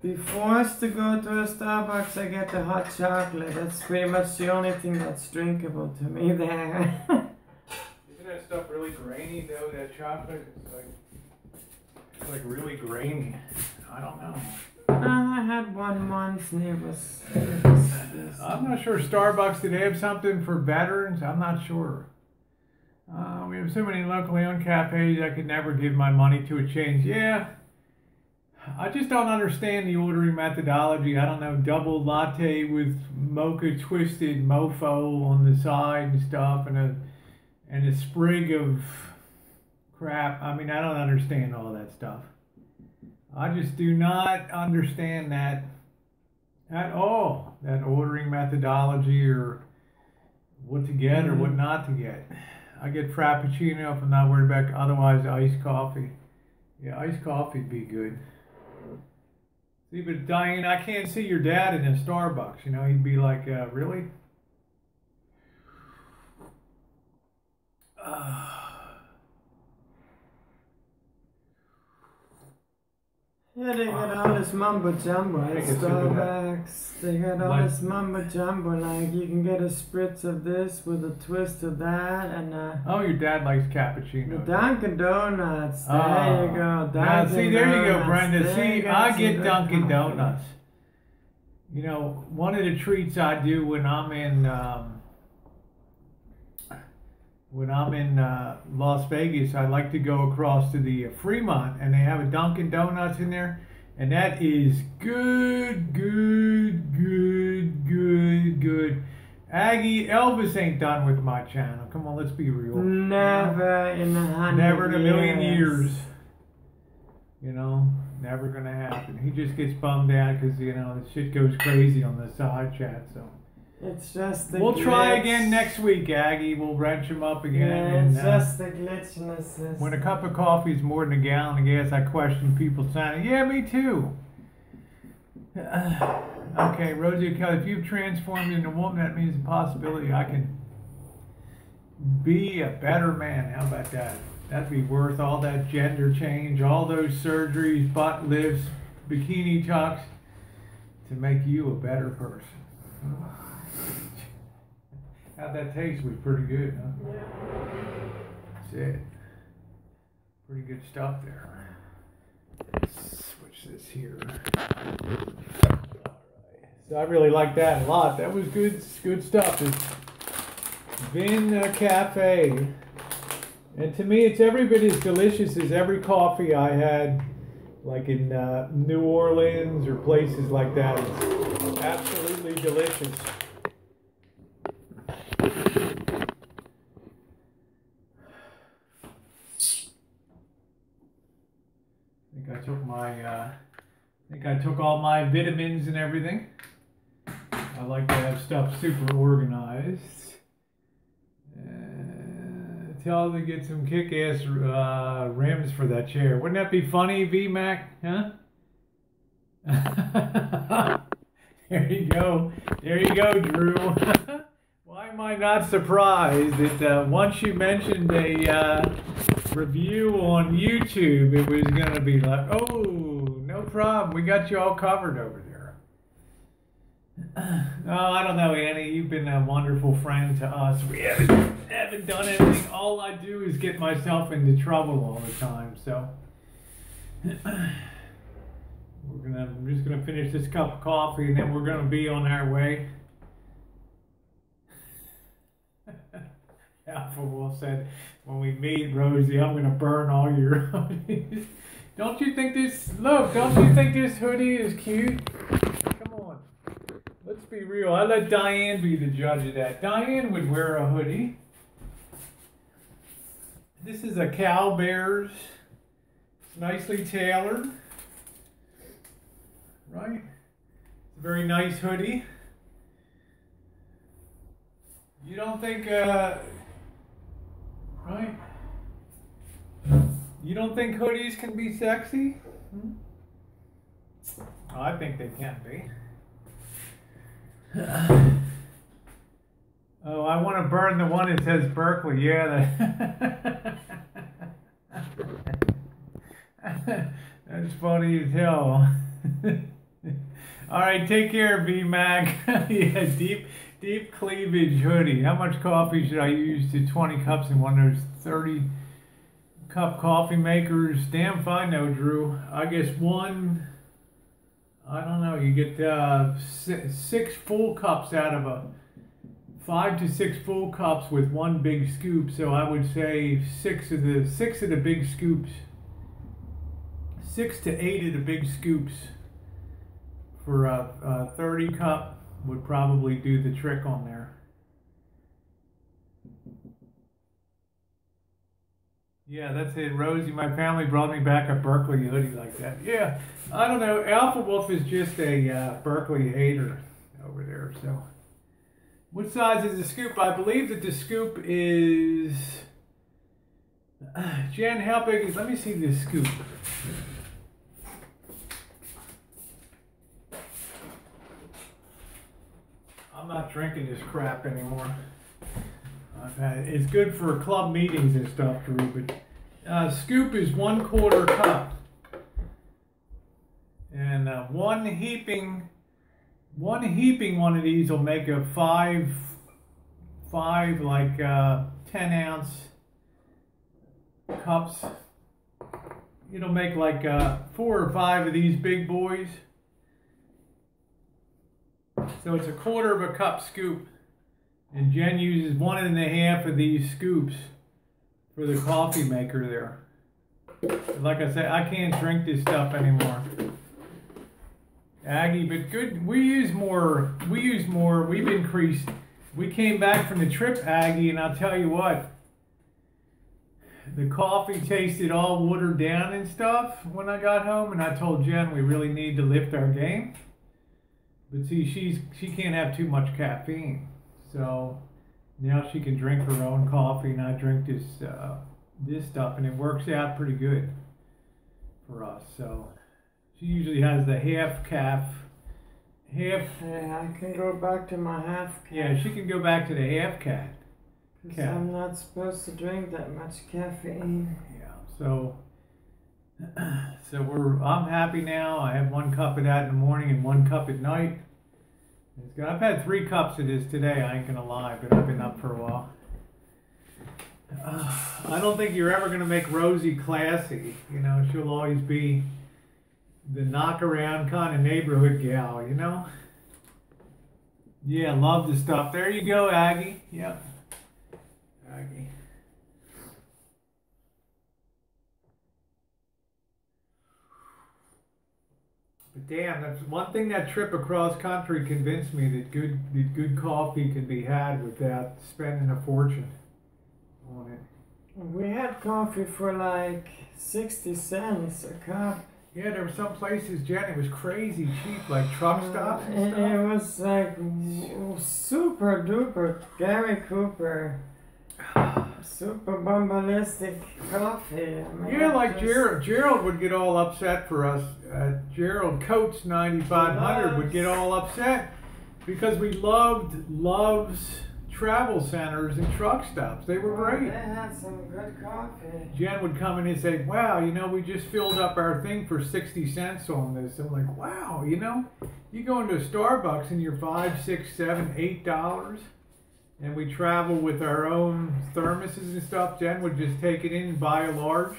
be forced to go to a Starbucks, I get the hot chocolate. That's pretty much the only thing that's drinkable to me there. Isn't that stuff really grainy though? That chocolate, it's like really grainy. I don't know. I had one once and it was I'm not sure. Starbucks, did they have something for veterans? I'm not sure. We have so many locally owned cafes, I could never give my money to a change. Yeah, I just don't understand the ordering methodology. I don't know, double latte with mocha twisted mofo on the side and stuff, and a sprig of crap. I mean, I don't understand all that stuff. I just do not understand that at all, that ordering methodology or what to get or what not to get. I get Frappuccino if I'm not worried about, otherwise iced coffee. Yeah, iced coffee would be good. See, but Diane, I can't see your dad in a Starbucks. You know, he'd be like, really? Yeah, they got all this mumbo jumbo at Starbucks. They got all this mumbo jumbo, like you can get a spritz of this with a twist of that, and oh, your dad likes cappuccino. The Dunkin' Donuts. There you go. Now, see, there you go, Brenda. There See, I get Dunkin' Donuts. You know, one of the treats I do when I'm in Las Vegas, I like to go across to the Fremont, and they have a Dunkin' Donuts in there, and that is good. Aggie, Elvis ain't done with my channel. Come on, let's be real. Never in a million years. You know, never gonna happen. He just gets bummed out because, you know, the shit goes crazy on the side chat, so. It's just the We'll glitch. try again next week, Aggie. We'll wrench him up again. Yeah, and, it's just the glitchness. When a cup of coffee is more than a gallon of gas, I question people saying, yeah, me too. Okay, Rosie Kelly, if you've transformed into a woman, that means the possibility I can be a better man. How about that? That'd be worth all that gender change, all those surgeries, butt lifts, bikini tucks, to make you a better person. How'd that taste? Was pretty good, huh? Yeah. That's it. Pretty good stuff there. Switch this here. Alright. So I really like that a lot. That was good stuff. It's Vin Cafe. And to me, it's every bit as delicious as every coffee I had, like in New Orleans or places like that. It's absolutely delicious. I think I took all my vitamins and everything. I like to have stuff super organized. Tell her to get some kick-ass rims for that chair. Wouldn't that be funny, V-Mac? Huh? There you go. There you go, Drew. Why am I not surprised that once you mentioned a review on YouTube, it was going to be like, oh, no problem. We got you all covered over there. Oh, I don't know, Annie. You've been a wonderful friend to us. We haven't done anything. All I do is get myself into trouble all the time. So I'm just gonna finish this cup of coffee, and then we're gonna be on our way. Alpha Wolf said, "When we meet, Rosie, I'm gonna burn all your hoodies." Don't you think this? Look, don't you think this hoodie is cute? Come on. Let's be real. I let Diane be the judge of that. Diane would wear a hoodie. This is a Cow Bears. It's nicely tailored. Right? It's a very nice hoodie. You don't think, right? You don't think hoodies can be sexy? Hmm? Oh, I think they can be. Oh, I want to burn the one that says Berkeley. Yeah, that's funny as hell. All right, take care, V-Mac. Yeah, deep cleavage hoodie. How much coffee should I use to 20 cups in one of those 30-cup coffee makers? Damn if I know, Drew. I guess one. I don't know, you get 6 full cups out of a 5 to 6 full cups with one big scoop. So I would say 6 of the big scoops, 6 to 8 of the big scoops for a 30 cup would probably do the trick on there. Yeah, that's it, Rosie. My family brought me back a Berkeley hoodie like that. Yeah, I don't know. Alpha Wolf is just a Berkeley hater over there. So, what size is the scoop? I believe that the scoop is. Jen, how big is? Let me see this scoop. I'm not drinking this crap anymore. It's good for club meetings and stuff, Drew, but scoop is 1/4 cup. And one heaping one of these will make a 5 like 10-ounce cups. It'll make like 4 or 5 of these big boys. So it's 1/4 cup scoop. And Jen uses 1.5 of these scoops for the coffee maker there. Like I said, I can't drink this stuff anymore. Aggie, but good. We use more. We've increased. We came back from the trip, Aggie, and I'll tell you what. The coffee tasted all watered down and stuff when I got home, and I told Jen we really need to lift our game. But see, she can't have too much caffeine. So now she can drink her own coffee, and I drink this stuff, and it works out pretty good for us. So she usually has the half. Yeah, I can go back to my half cap. Yeah, she can go back to the half cap. Because I'm not supposed to drink that much caffeine. Yeah, so I'm happy now. I have 1 cup of that in the morning and 1 cup at night. It's good. I've had 3 cups of this today, I ain't gonna lie, but I've been up for a while. I don't think you're ever gonna make Rosie classy. You know, she'll always be the knock-around kind of neighborhood gal, you know? Yeah, love the stuff. There you go, Aggie. Yep. Aggie. But damn, that's one thing that trip across country convinced me that good coffee can be had without spending a fortune on it. We had coffee for like 60 cents a cup. Yeah, there were some places, Jen, it was crazy cheap, like truck stops and stuff. It was like super duper Gary Cooper. Super bombastic coffee. Yeah, like Gerald would get all upset for us. Gerald Coates 9500 would get all upset because we loves travel centers and truck stops. They were great. They had some good coffee. Jen would come in and say, wow, you know, we just filled up our thing for 60 cents on this. I'm like, wow, you know, you go into a Starbucks and you're $5, $6, $7, $8. And we travel with our own thermoses and stuff. Jen would just take it in and buy a large.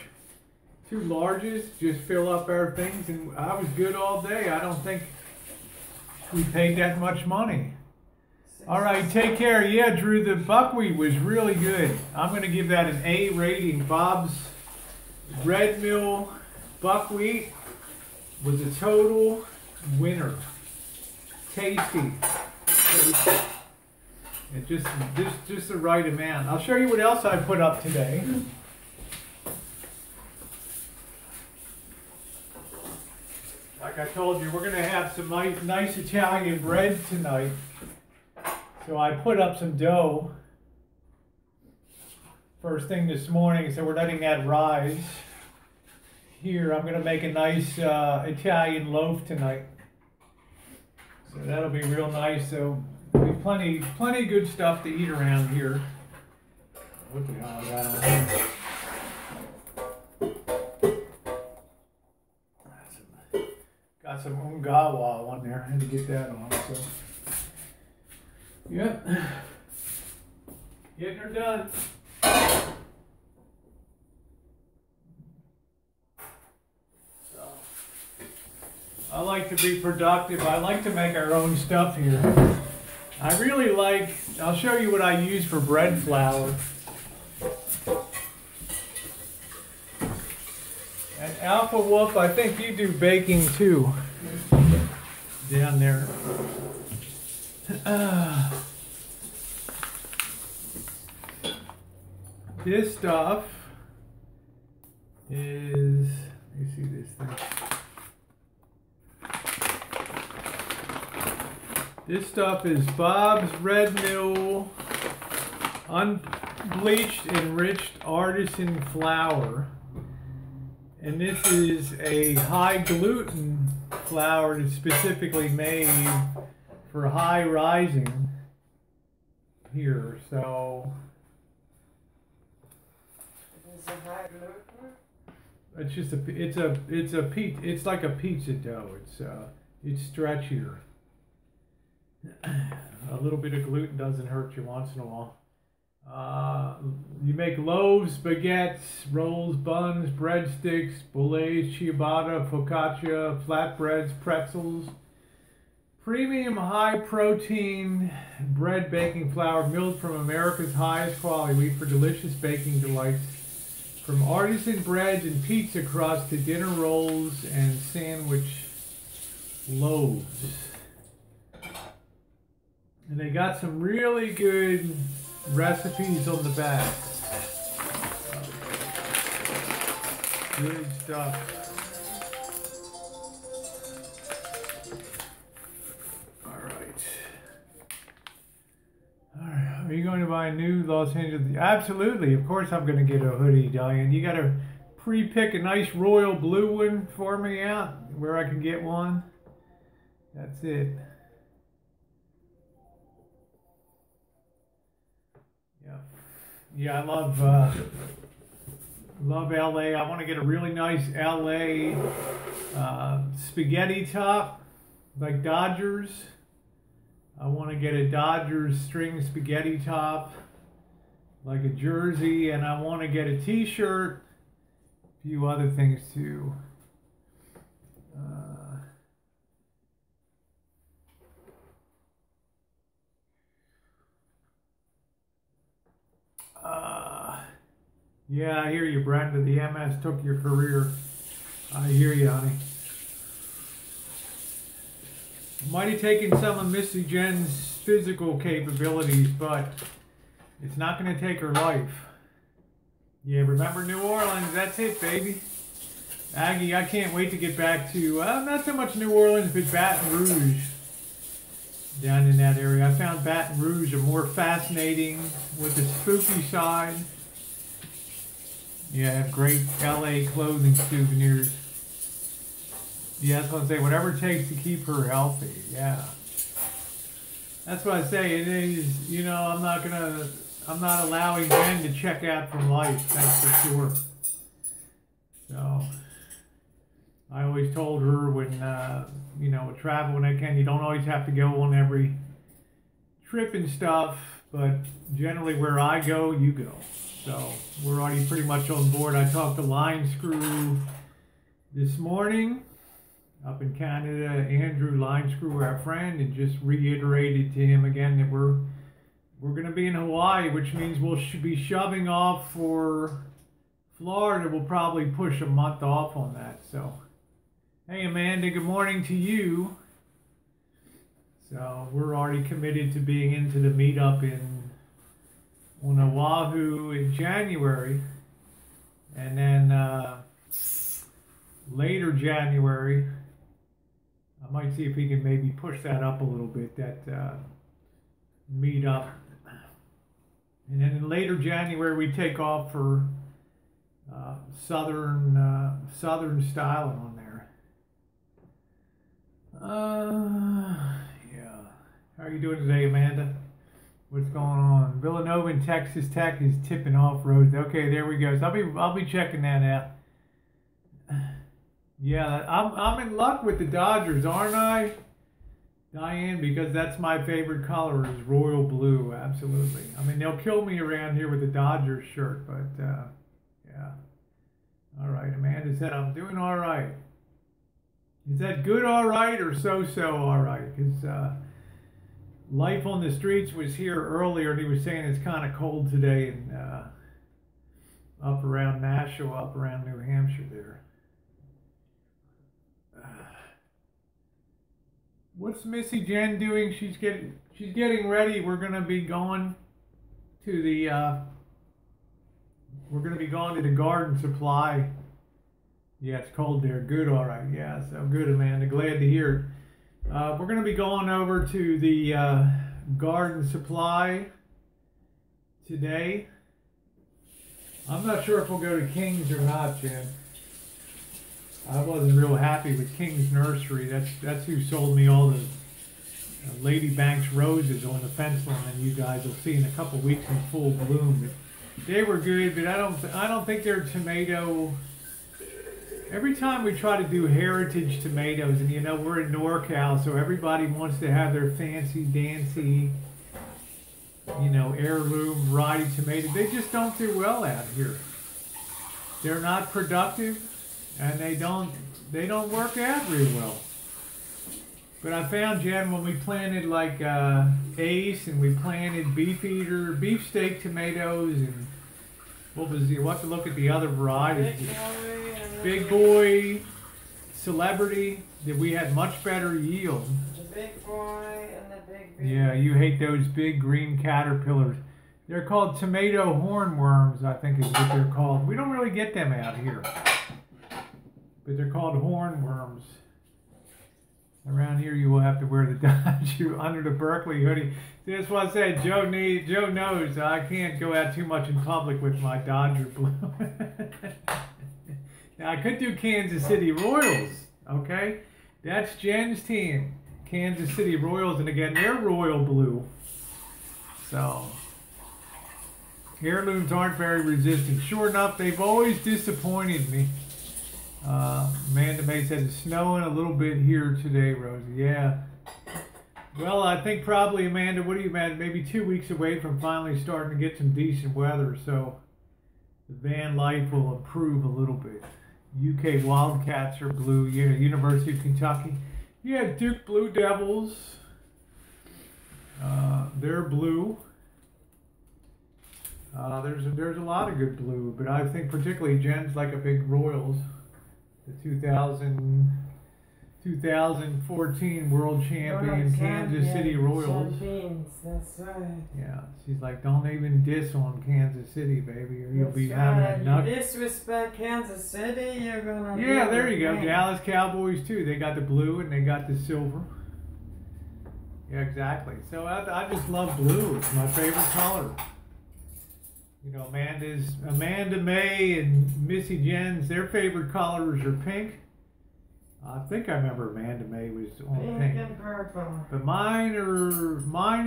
2 larges, just fill up our things, and I was good all day. I don't think we paid that much money. All right, take care. Yeah, Drew, the buckwheat was really good. I'm going to give that an A rating. Bob's Red Mill buckwheat was a total winner. Tasty. It just the right amount. I'll show you what else I put up today. Like I told you, we're going to have some nice Italian bread tonight. So I put up some dough first thing this morning, so we're letting that rise. Here, I'm going to make a nice Italian loaf tonight. So that'll be real nice. So there'll be plenty of good stuff to eat around here. What the hell is that on here? Got some ungawa on there. I had to get that on. So. Yep. Getting her done. So, I like to be productive. I like to make our own stuff here. I really like, I'll show you what I use for bread flour. And Alpha Wolf, I think you do baking too. Down there. This stuff is, let me see this thing. This stuff is Bob's Red Mill unbleached enriched artisan flour. And this is a high gluten flour that's specifically made for high rising here. So It's a high gluten. it's just it's like a pizza dough. It's stretchier. A little bit of gluten doesn't hurt you once in a while. You make loaves, baguettes, rolls, buns, breadsticks, boules, ciabatta, focaccia, flatbreads, pretzels. Premium high protein bread baking flour milled from America's highest quality wheat for delicious baking delights. From artisan breads and pizza crust to dinner rolls and sandwich loaves. And they got some really good recipes on the back. Good stuff. Are you going to buy a new Los Angeles? Absolutely. Of course I'm going to get a hoodie, Diane. You got to pre-pick a nice royal blue one for me out where I can get one. That's it. Yeah. Yeah, I love LA. I want to get a really nice LA spaghetti top like Dodgers. I want to get a Dodgers string spaghetti top, like a jersey, and I want to get a t-shirt, a few other things too. Yeah, I hear you, Brenda. The MS took your career. I hear you, honey. Might have taken some of Missy Jen's physical capabilities, but it's not going to take her life. Yeah, remember New Orleans? That's it, baby. Aggie, I can't wait to get back to, not so much New Orleans, but Baton Rouge. down in that area. I found Baton Rouge are more fascinating with the spooky side. Yeah, have great LA clothing souvenirs. Yeah, that's what I'm saying. Whatever it takes to keep her healthy. Yeah. That's what I say. It is, you know, I'm not allowing Jen to check out from life, that's for sure. So, I always told her when, you know, travel when I can, you don't always have to go on every trip and stuff, but generally where I go, you go. So, we're already pretty much on board. I talked to Line Screw this morning up in Canada. Andrew Line Screw, our friend, and just reiterated to him again that we're going to be in Hawaii, which means we'll be shoving off for Florida. We'll probably push a month off on that. So, hey Amanda, good morning to you. So we're already committed to being into the meetup on Oahu in January, and then later January, I might see if we can maybe push that up a little bit, that meetup. And then in later January, we take off for southern styling on there. Yeah. How are you doing today, Amanda? What's going on? Villanova and Texas Tech is tipping off roads. Okay, there we go. So I'll be checking that out. Yeah, I'm in luck with the Dodgers, aren't I, Diane? Because that's my favorite color is royal blue. Absolutely. I mean, they'll kill me around here with the Dodgers shirt, but yeah. All right, Amanda said I'm doing all right. Is that good all right or so-so all right? Because Life on the Streets was here earlier, and he was saying it's kind of cold today and up around Nashville, up around New Hampshire there. What's Missy Jen doing? She's getting ready. We're gonna be going to the Garden Supply. Yeah, it's cold there. Good, all right. Yeah, so good, Amanda. Glad to hear it. We're gonna be going over to the Garden Supply today. I'm not sure if we'll go to King's or not, Jen. I wasn't real happy with King's Nursery. That's who sold me all the Lady Banks roses on the fence line, and you guys will see in a couple weeks in full bloom. They were good, but I don't think they're tomato. Every time we try to do heritage tomatoes, and you know we're in NorCal, so everybody wants to have their fancy dancy, you know, heirloom variety tomato. They just don't do well out here. They're not productive. And they don't work out very well. But I found, Jen, when we planted like Ace and we planted beefsteak tomatoes, and what was we'll have to look at the other varieties. Big Boy, Celebrity, that we had much better yield. The Big Boy and the Big Baby. Yeah, you hate those big green caterpillars. They're called tomato hornworms, I think is what they're called. We don't really get them out here. But they're called hornworms. Around here, you will have to wear the Dodger under the Berkeley hoodie. See, that's what I said. Joe knows I can't go out too much in public with my Dodger blue. Now, I could do Kansas City Royals, okay? That's Jen's team, Kansas City Royals. And again, they're royal blue. So, heirlooms aren't very resistant. Sure enough, they've always disappointed me. Amanda May said it's snowing a little bit here today, Rosie. Yeah. Well, I think probably, Amanda, what do you imagine? Maybe 2 weeks away from finally starting to get some decent weather, so the van life will improve a little bit. UK Wildcats are blue. Yeah, University of Kentucky. Yeah, Duke Blue Devils. They're blue. There's a lot of good blue, but I think particularly Jen's like a big Royals. The 2014 World Champion Kansas City Royals. That's right. Yeah, she's like, don't even diss on Kansas City, baby, or you'll That's be right. having a nut. You disrespect Kansas City, you're gonna. Yeah, there you go. Dallas Cowboys too. They got the blue and they got the silver. Yeah, exactly. So I just love blue. It's my favorite color. You know, Amanda May and Missy Jenn's, their favorite colors are pink. I think I remember Amanda May was on pink. And purple. But mine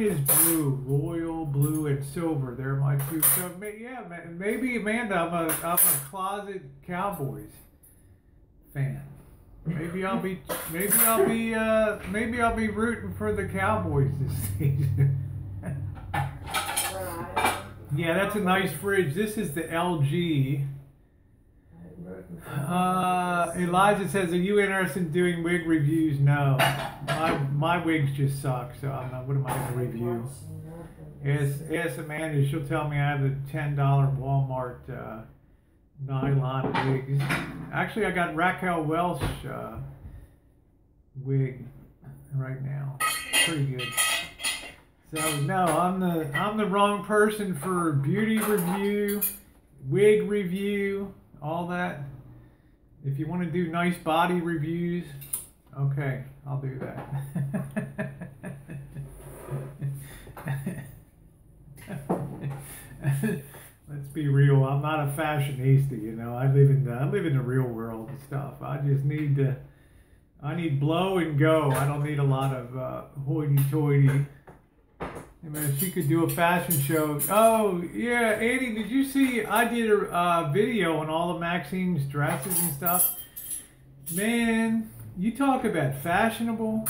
is blue, royal blue and silver. They're my two. So yeah, maybe Amanda, I'm a closet Cowboys fan. Maybe I'll be rooting for the Cowboys this season. Yeah, that's a nice fridge. This is the LG. Elijah says, "Are you interested in doing wig reviews?" No, my wigs just suck. So I'm not. What am I going to review? Ask Amanda. She'll tell me I have the $10 Walmart nylon wigs. Actually, I got Raquel Welch wig right now. Pretty good. So no, I'm the wrong person for beauty review, wig review, all that. If you want to do nice body reviews, okay, I'll do that. Let's be real. I'm not a fashionista, you know. I live in the real world and stuff. I need blow and go. I don't need a lot of hoity-toity. I mean, if she could do a fashion show. Oh, yeah, Andy, did you see, I did a video on all of Maxine's dresses and stuff. Man, you talk about fashionable.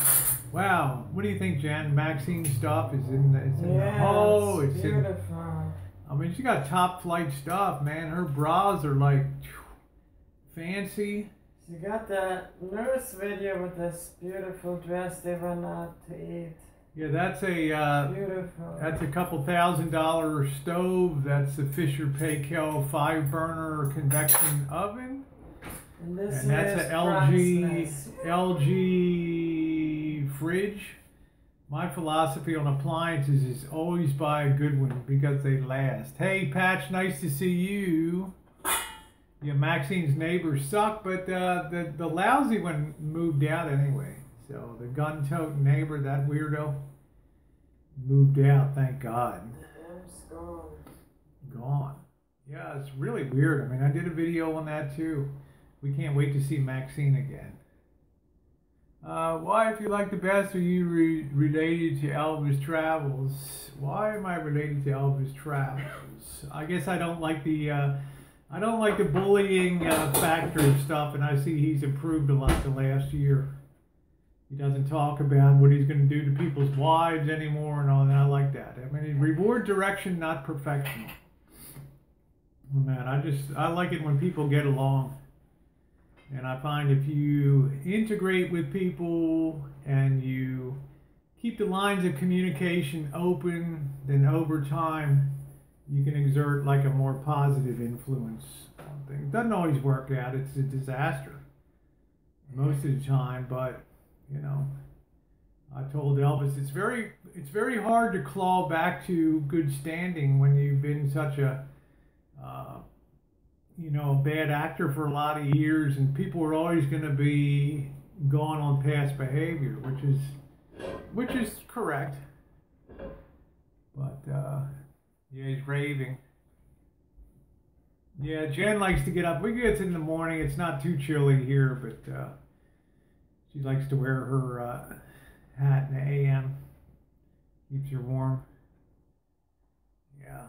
Wow, what do you think, Jen? Maxine's stuff is in the, it's in the hole. It's beautiful. I mean, she got top flight stuff, man. Her bras are like fancy. She got that nurse video with this beautiful dress they went out to eat. Yeah, that's a beautiful. That's a couple $1,000 stove. That's the Fisher Paykel 5-burner convection oven, and that's a LG fridge. My philosophy on appliances is always buy a good one because they last. Hey, Patch, nice to see you. Yeah, Maxine's neighbors suck, but the lousy one moved out anyway. So the gun-toting neighbor, that weirdo, moved out, thank God. Gone. Yeah, it's really weird. I mean, I did a video on that too. We can't wait to see Maxine again. Why, if you like the best, are you related to Elvis Travels? Why am I related to Elvis Travels? I guess I don't like the bullying factor of stuff, and I see he's improved a lot the last year. He doesn't talk about what he's going to do to people's wives anymore and all that. I like that. I mean, reward direction, not perfection. Oh, man, I like it when people get along. And I find if you integrate with people and you keep the lines of communication open, then over time you can exert like a more positive influence on things. It doesn't always work out. It's a disaster most of the time, but you know, I told Elvis it's very hard to claw back to good standing when you've been such a you know, a bad actor for a lot of years, and people are always going to be going on past behavior, which is correct. But yeah, he's raving. Yeah, Jen likes to get up. We get in the morning. It's not too chilly here, but she likes to wear her hat in the AM. Keeps her warm. Yeah.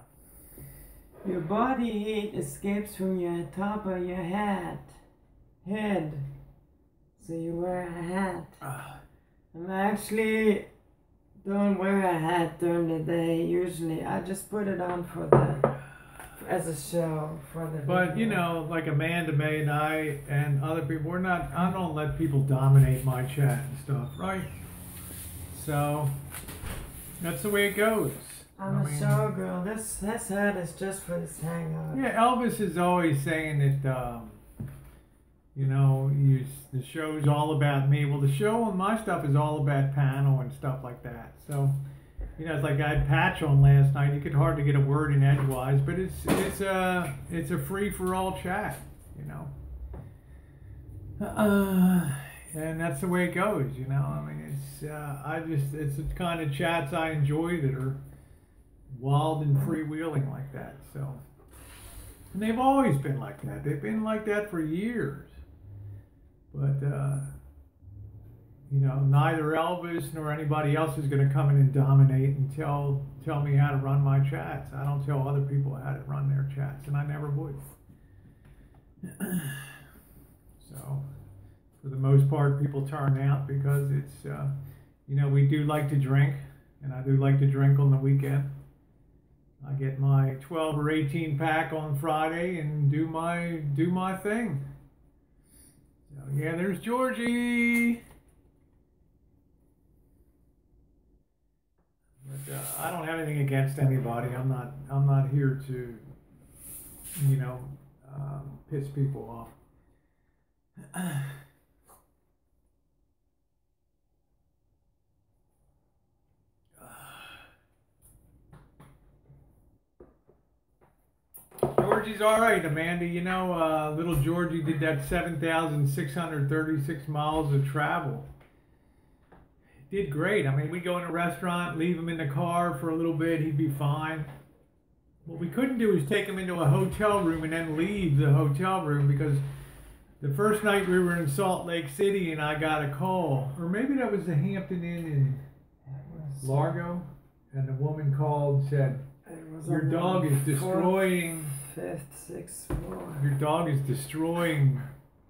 Your body heat escapes from your top of your head, so you wear a hat. And I actually don't wear a hat during the day usually. I just put it on as a show for the. But video. you know, like Amanda May and I and other people, I don't let people dominate my chat and stuff, right? So that's the way it goes. I'm a showgirl. This hat is just for this hangout. Yeah, Elvis is always saying that, you know, the show's all about me. Well, the show and my stuff is all about panel and stuff like that. So, you know, it's like I had Patch on last night. You could hardly get a word in edgewise, but it's a free for all chat, you know. And that's the way it goes, you know. I mean, it's the kind of chats I enjoy that are wild and freewheeling like that. So, and they've always been like that. They've been like that for years. But you know, neither Elvis nor anybody else is going to come in and dominate and tell me how to run my chats. I don't tell other people how to run their chats, and I never would. So, for the most part, people turn out because it's, you know, we do like to drink, and I do like to drink on the weekend. I get my 12 or 18 pack on Friday and do my thing. So yeah, there's Georgie. But I don't have anything against anybody. I'm not here to, you know, piss people off. Georgie's all right, Amanda. You know, little Georgie did that 7,636 miles of travel. Did great. I mean, we go in a restaurant, leave him in the car for a little bit, he'd be fine. What we couldn't do is take him into a hotel room and then leave the hotel room, because the first night we were in Salt Lake City and I got a call, or maybe that was the Hampton Inn in Largo, and the woman called and said, your dog is destroying fifth, sixth floor. Your dog is destroying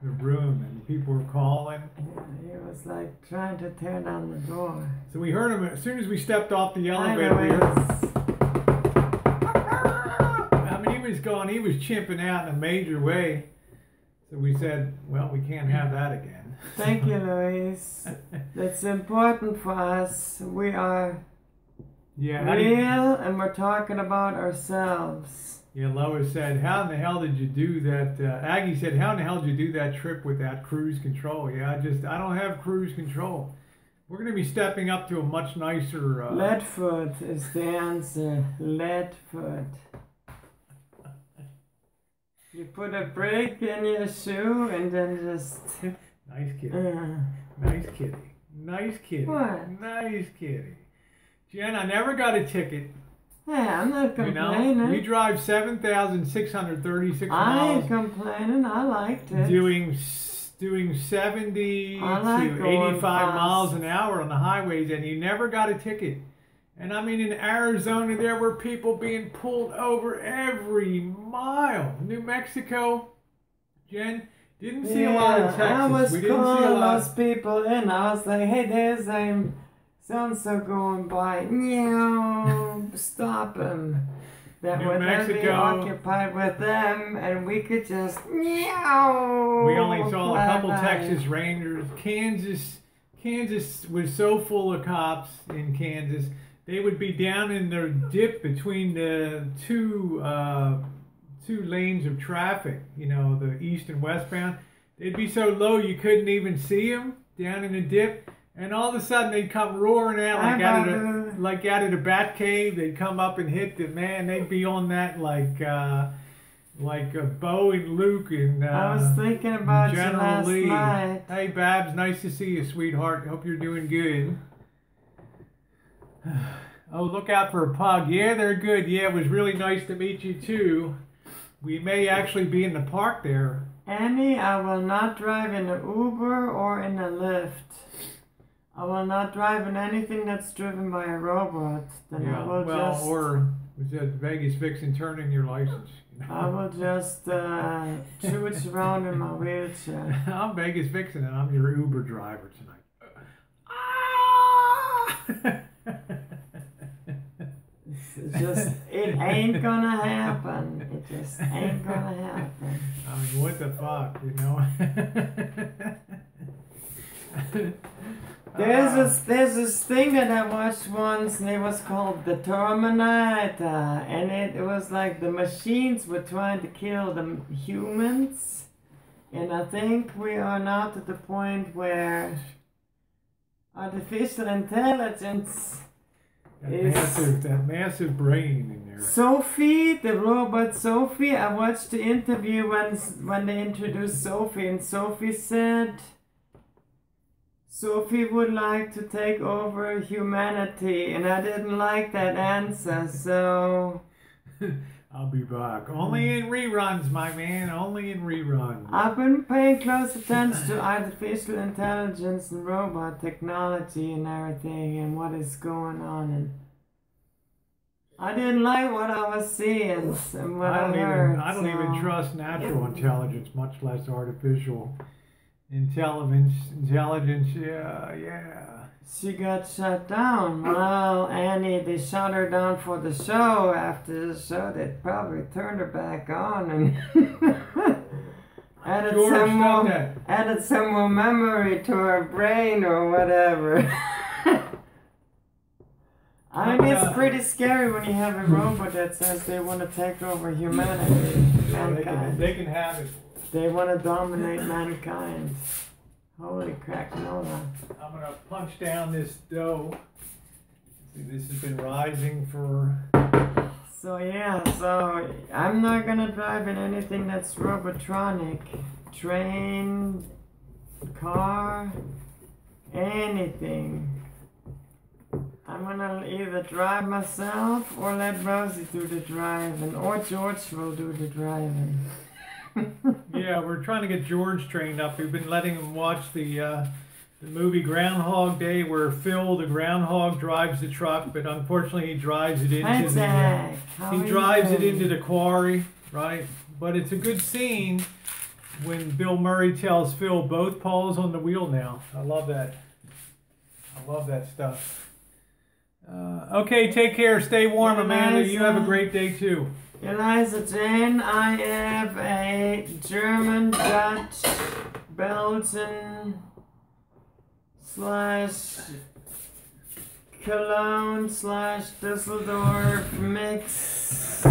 the room, and people were calling. Yeah, he was like trying to tear down the door. So we heard him as soon as we stepped off the elevator. I mean, he was going, he was chimping out in a major way. So we said, well, we can't have that again. Thank you, Louise. That's important for us. We are real, and we're talking about ourselves. Yeah, Lois said, how in the hell did you do that? Aggie said, how in the hell did you do that trip without cruise control? Yeah, I don't have cruise control. We're going to be stepping up to a much nicer... Leadfoot is the answer. Leadfoot. You put a break in your shoe and then just... Nice kitty. Nice kitty. Nice kitty. What? Nice kitty. Jen, I never got a ticket. Yeah, I'm not complaining. You know, you drive 7,636 miles. I ain't complaining. I liked it. Doing 70 to 85 miles an hour on the highways, and you never got a ticket. And I mean, in Arizona, there were people being pulled over every mile. New Mexico, Jen, didn't see a lot of Texas. I was calling those people in. I was like, hey, there's a so-and-so going by. No, stop him. That would then be occupied with them, and we could just meow. We only saw a couple Texas Rangers. Kansas was so full of cops in Kansas. They would be down in their dip between the two lanes of traffic, you know, the east and westbound. They'd be so low you couldn't even see them down in the dip. And all of a sudden they'd come roaring out like out of the bat cave. They'd come up and hit the man. They'd be on that like Bo and Luke and I was thinking about General you last Lee. night. Hey Babs, nice to see you, sweetheart. Hope you're doing good. Oh, look out for a pug. Yeah, they're good. Yeah, it was really nice to meet you too. We may actually be in the park there. Annie, I will not drive in an Uber or in a Lyft. I will not drive in anything that's driven by a robot. Then yeah, I will or was that Vegas Vixen turn in your license? I will just toots around in my wheelchair. I'm Vegas Vixen and I'm your Uber driver tonight. It ain't gonna happen. It just ain't gonna happen. I mean, what the fuck, you know? There's this thing that I watched once, and it was called The Terminator, and it was like the machines were trying to kill the humans, and I think we are now to the point where artificial intelligence that massive brain in there. Sophie, the robot Sophie, I watched the interview when they introduced Sophie, and Sophie said Sophie would like to take over humanity, and I didn't like that answer, so... I'll be back. Only in reruns, my man. Only in reruns. I've been paying close attention to artificial intelligence and robot technology and everything and what is going on, and I didn't like what I was seeing and what I heard. I don't even trust natural intelligence, much less artificial intelligence. Yeah. She got shut down. Well, Annie, they shut her down for the show. After the show, they probably turned her back on and added some more memory to her brain or whatever. I mean, it's pretty scary when you have a robot that says they want to take over humanity, mankind. They can have it. They want to dominate mankind. Holy crack-nola. I'm going to punch down this dough. See, this has been rising for... So yeah, so I'm not going to drive in anything that's robotronic. Train, car, anything. I'm going to either drive myself or let Rosie do the driving, or George will do the driving. Yeah, we're trying to get George trained up. We've been letting him watch the movie Groundhog Day, where Phil the groundhog drives the truck, but unfortunately he drives it into the quarry, right? But it's a good scene when Bill Murray tells Phil both paws on the wheel now. I love that. I love that stuff. Okay, take care. Stay warm, Amanda. You have a great day too. Eliza Jane, I have a German, Dutch, Belgian / Cologne / Düsseldorf mix.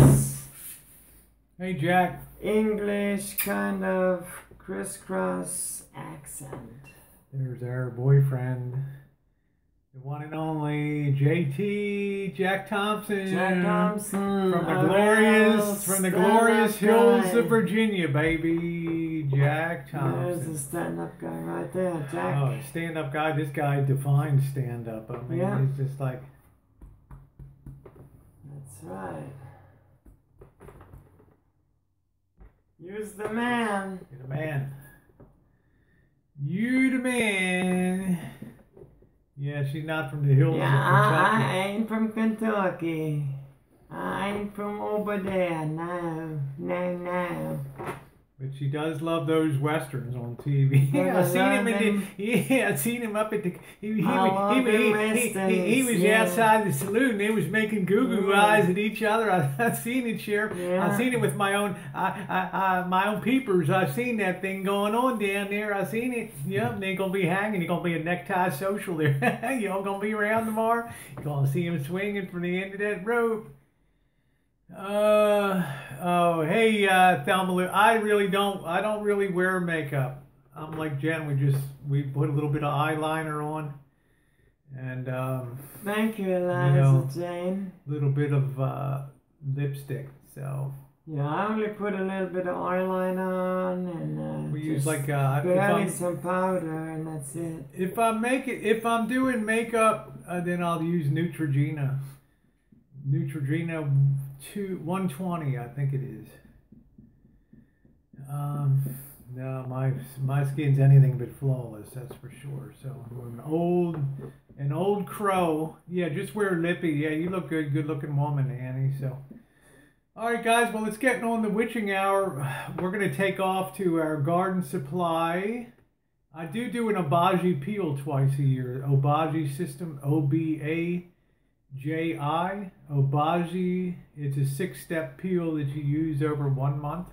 Hey, Jack. English kind of crisscross accent. There's our boyfriend. The one and only JT, Jack Thompson. Jack Thompson. From the glorious hills of Virginia, baby. Jack Thompson. There's a stand-up guy right there, Jack. Oh, stand-up guy. This guy defines stand-up. I mean, yeah. He's just like... That's right. You's the man. You're the man. You the man. Yeah, she's not from the hills of Kentucky. I ain't from Kentucky. I ain't from over there. No. But she does love those westerns on TV. I've seen him up at the. He was outside the saloon. They was making goo eyes at each other. I've seen it, Sheriff. Yeah. I've seen it with my own my own peepers. I've seen that thing going on down there. I've seen it. Yep, they're gonna be hanging. You're gonna be a necktie social there. Y'all gonna be around tomorrow. You're gonna see him swinging from the end of that rope. Hey, Thelma Lou, I don't really wear makeup. I'm like Jen, we put a little bit of eyeliner on, and thank you, Eliza Jane. A little bit of lipstick. So yeah, I only put a little bit of eyeliner on, and we use like barely some powder, and that's it. If I'm doing makeup, then I'll use Neutrogena. Neutrogena 120, I think it is. No, my skin's anything but flawless, that's for sure. So an old crow. Yeah, just wear lippy. Yeah, you look good looking woman, Annie. So, all right, guys. Well, it's getting on the witching hour. We're gonna take off to our garden supply. I do an Obagi peel twice a year. Obagi system, OBAJI, Obagi. It's a 6-step peel that you use over 1 month.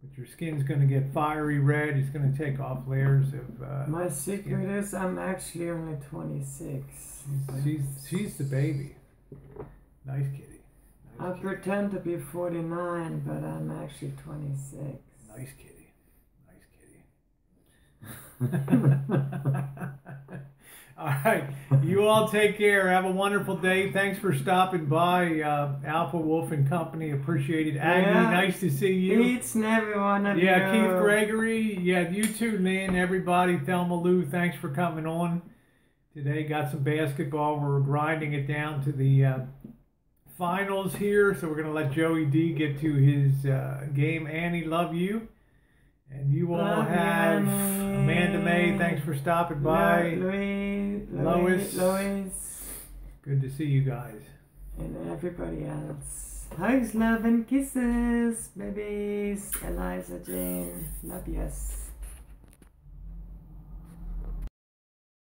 But your skin's going to get fiery red. It's going to take off layers of my secret is I'm actually only 26. She's the baby. Nice kitty. I pretend to be 49, but I'm actually 26. Nice kitty. Nice kitty. All right. You all take care. Have a wonderful day. Thanks for stopping by, Alpha Wolf and Company. Appreciate it. Aggie, nice to see you. Each and every one of you. Yeah, Keith Gregory. Yeah, you too, Lynn. Everybody. Thelma Lou, thanks for coming on. Today got some basketball. We're grinding it down to the finals here. So we're going to let Joey D get to his game. Annie, love you. And you all have Amanda May. Thanks for stopping by. Lois. Good to see you guys. And everybody else. Hugs, love, and kisses, babies. Eliza Jane. Love yous.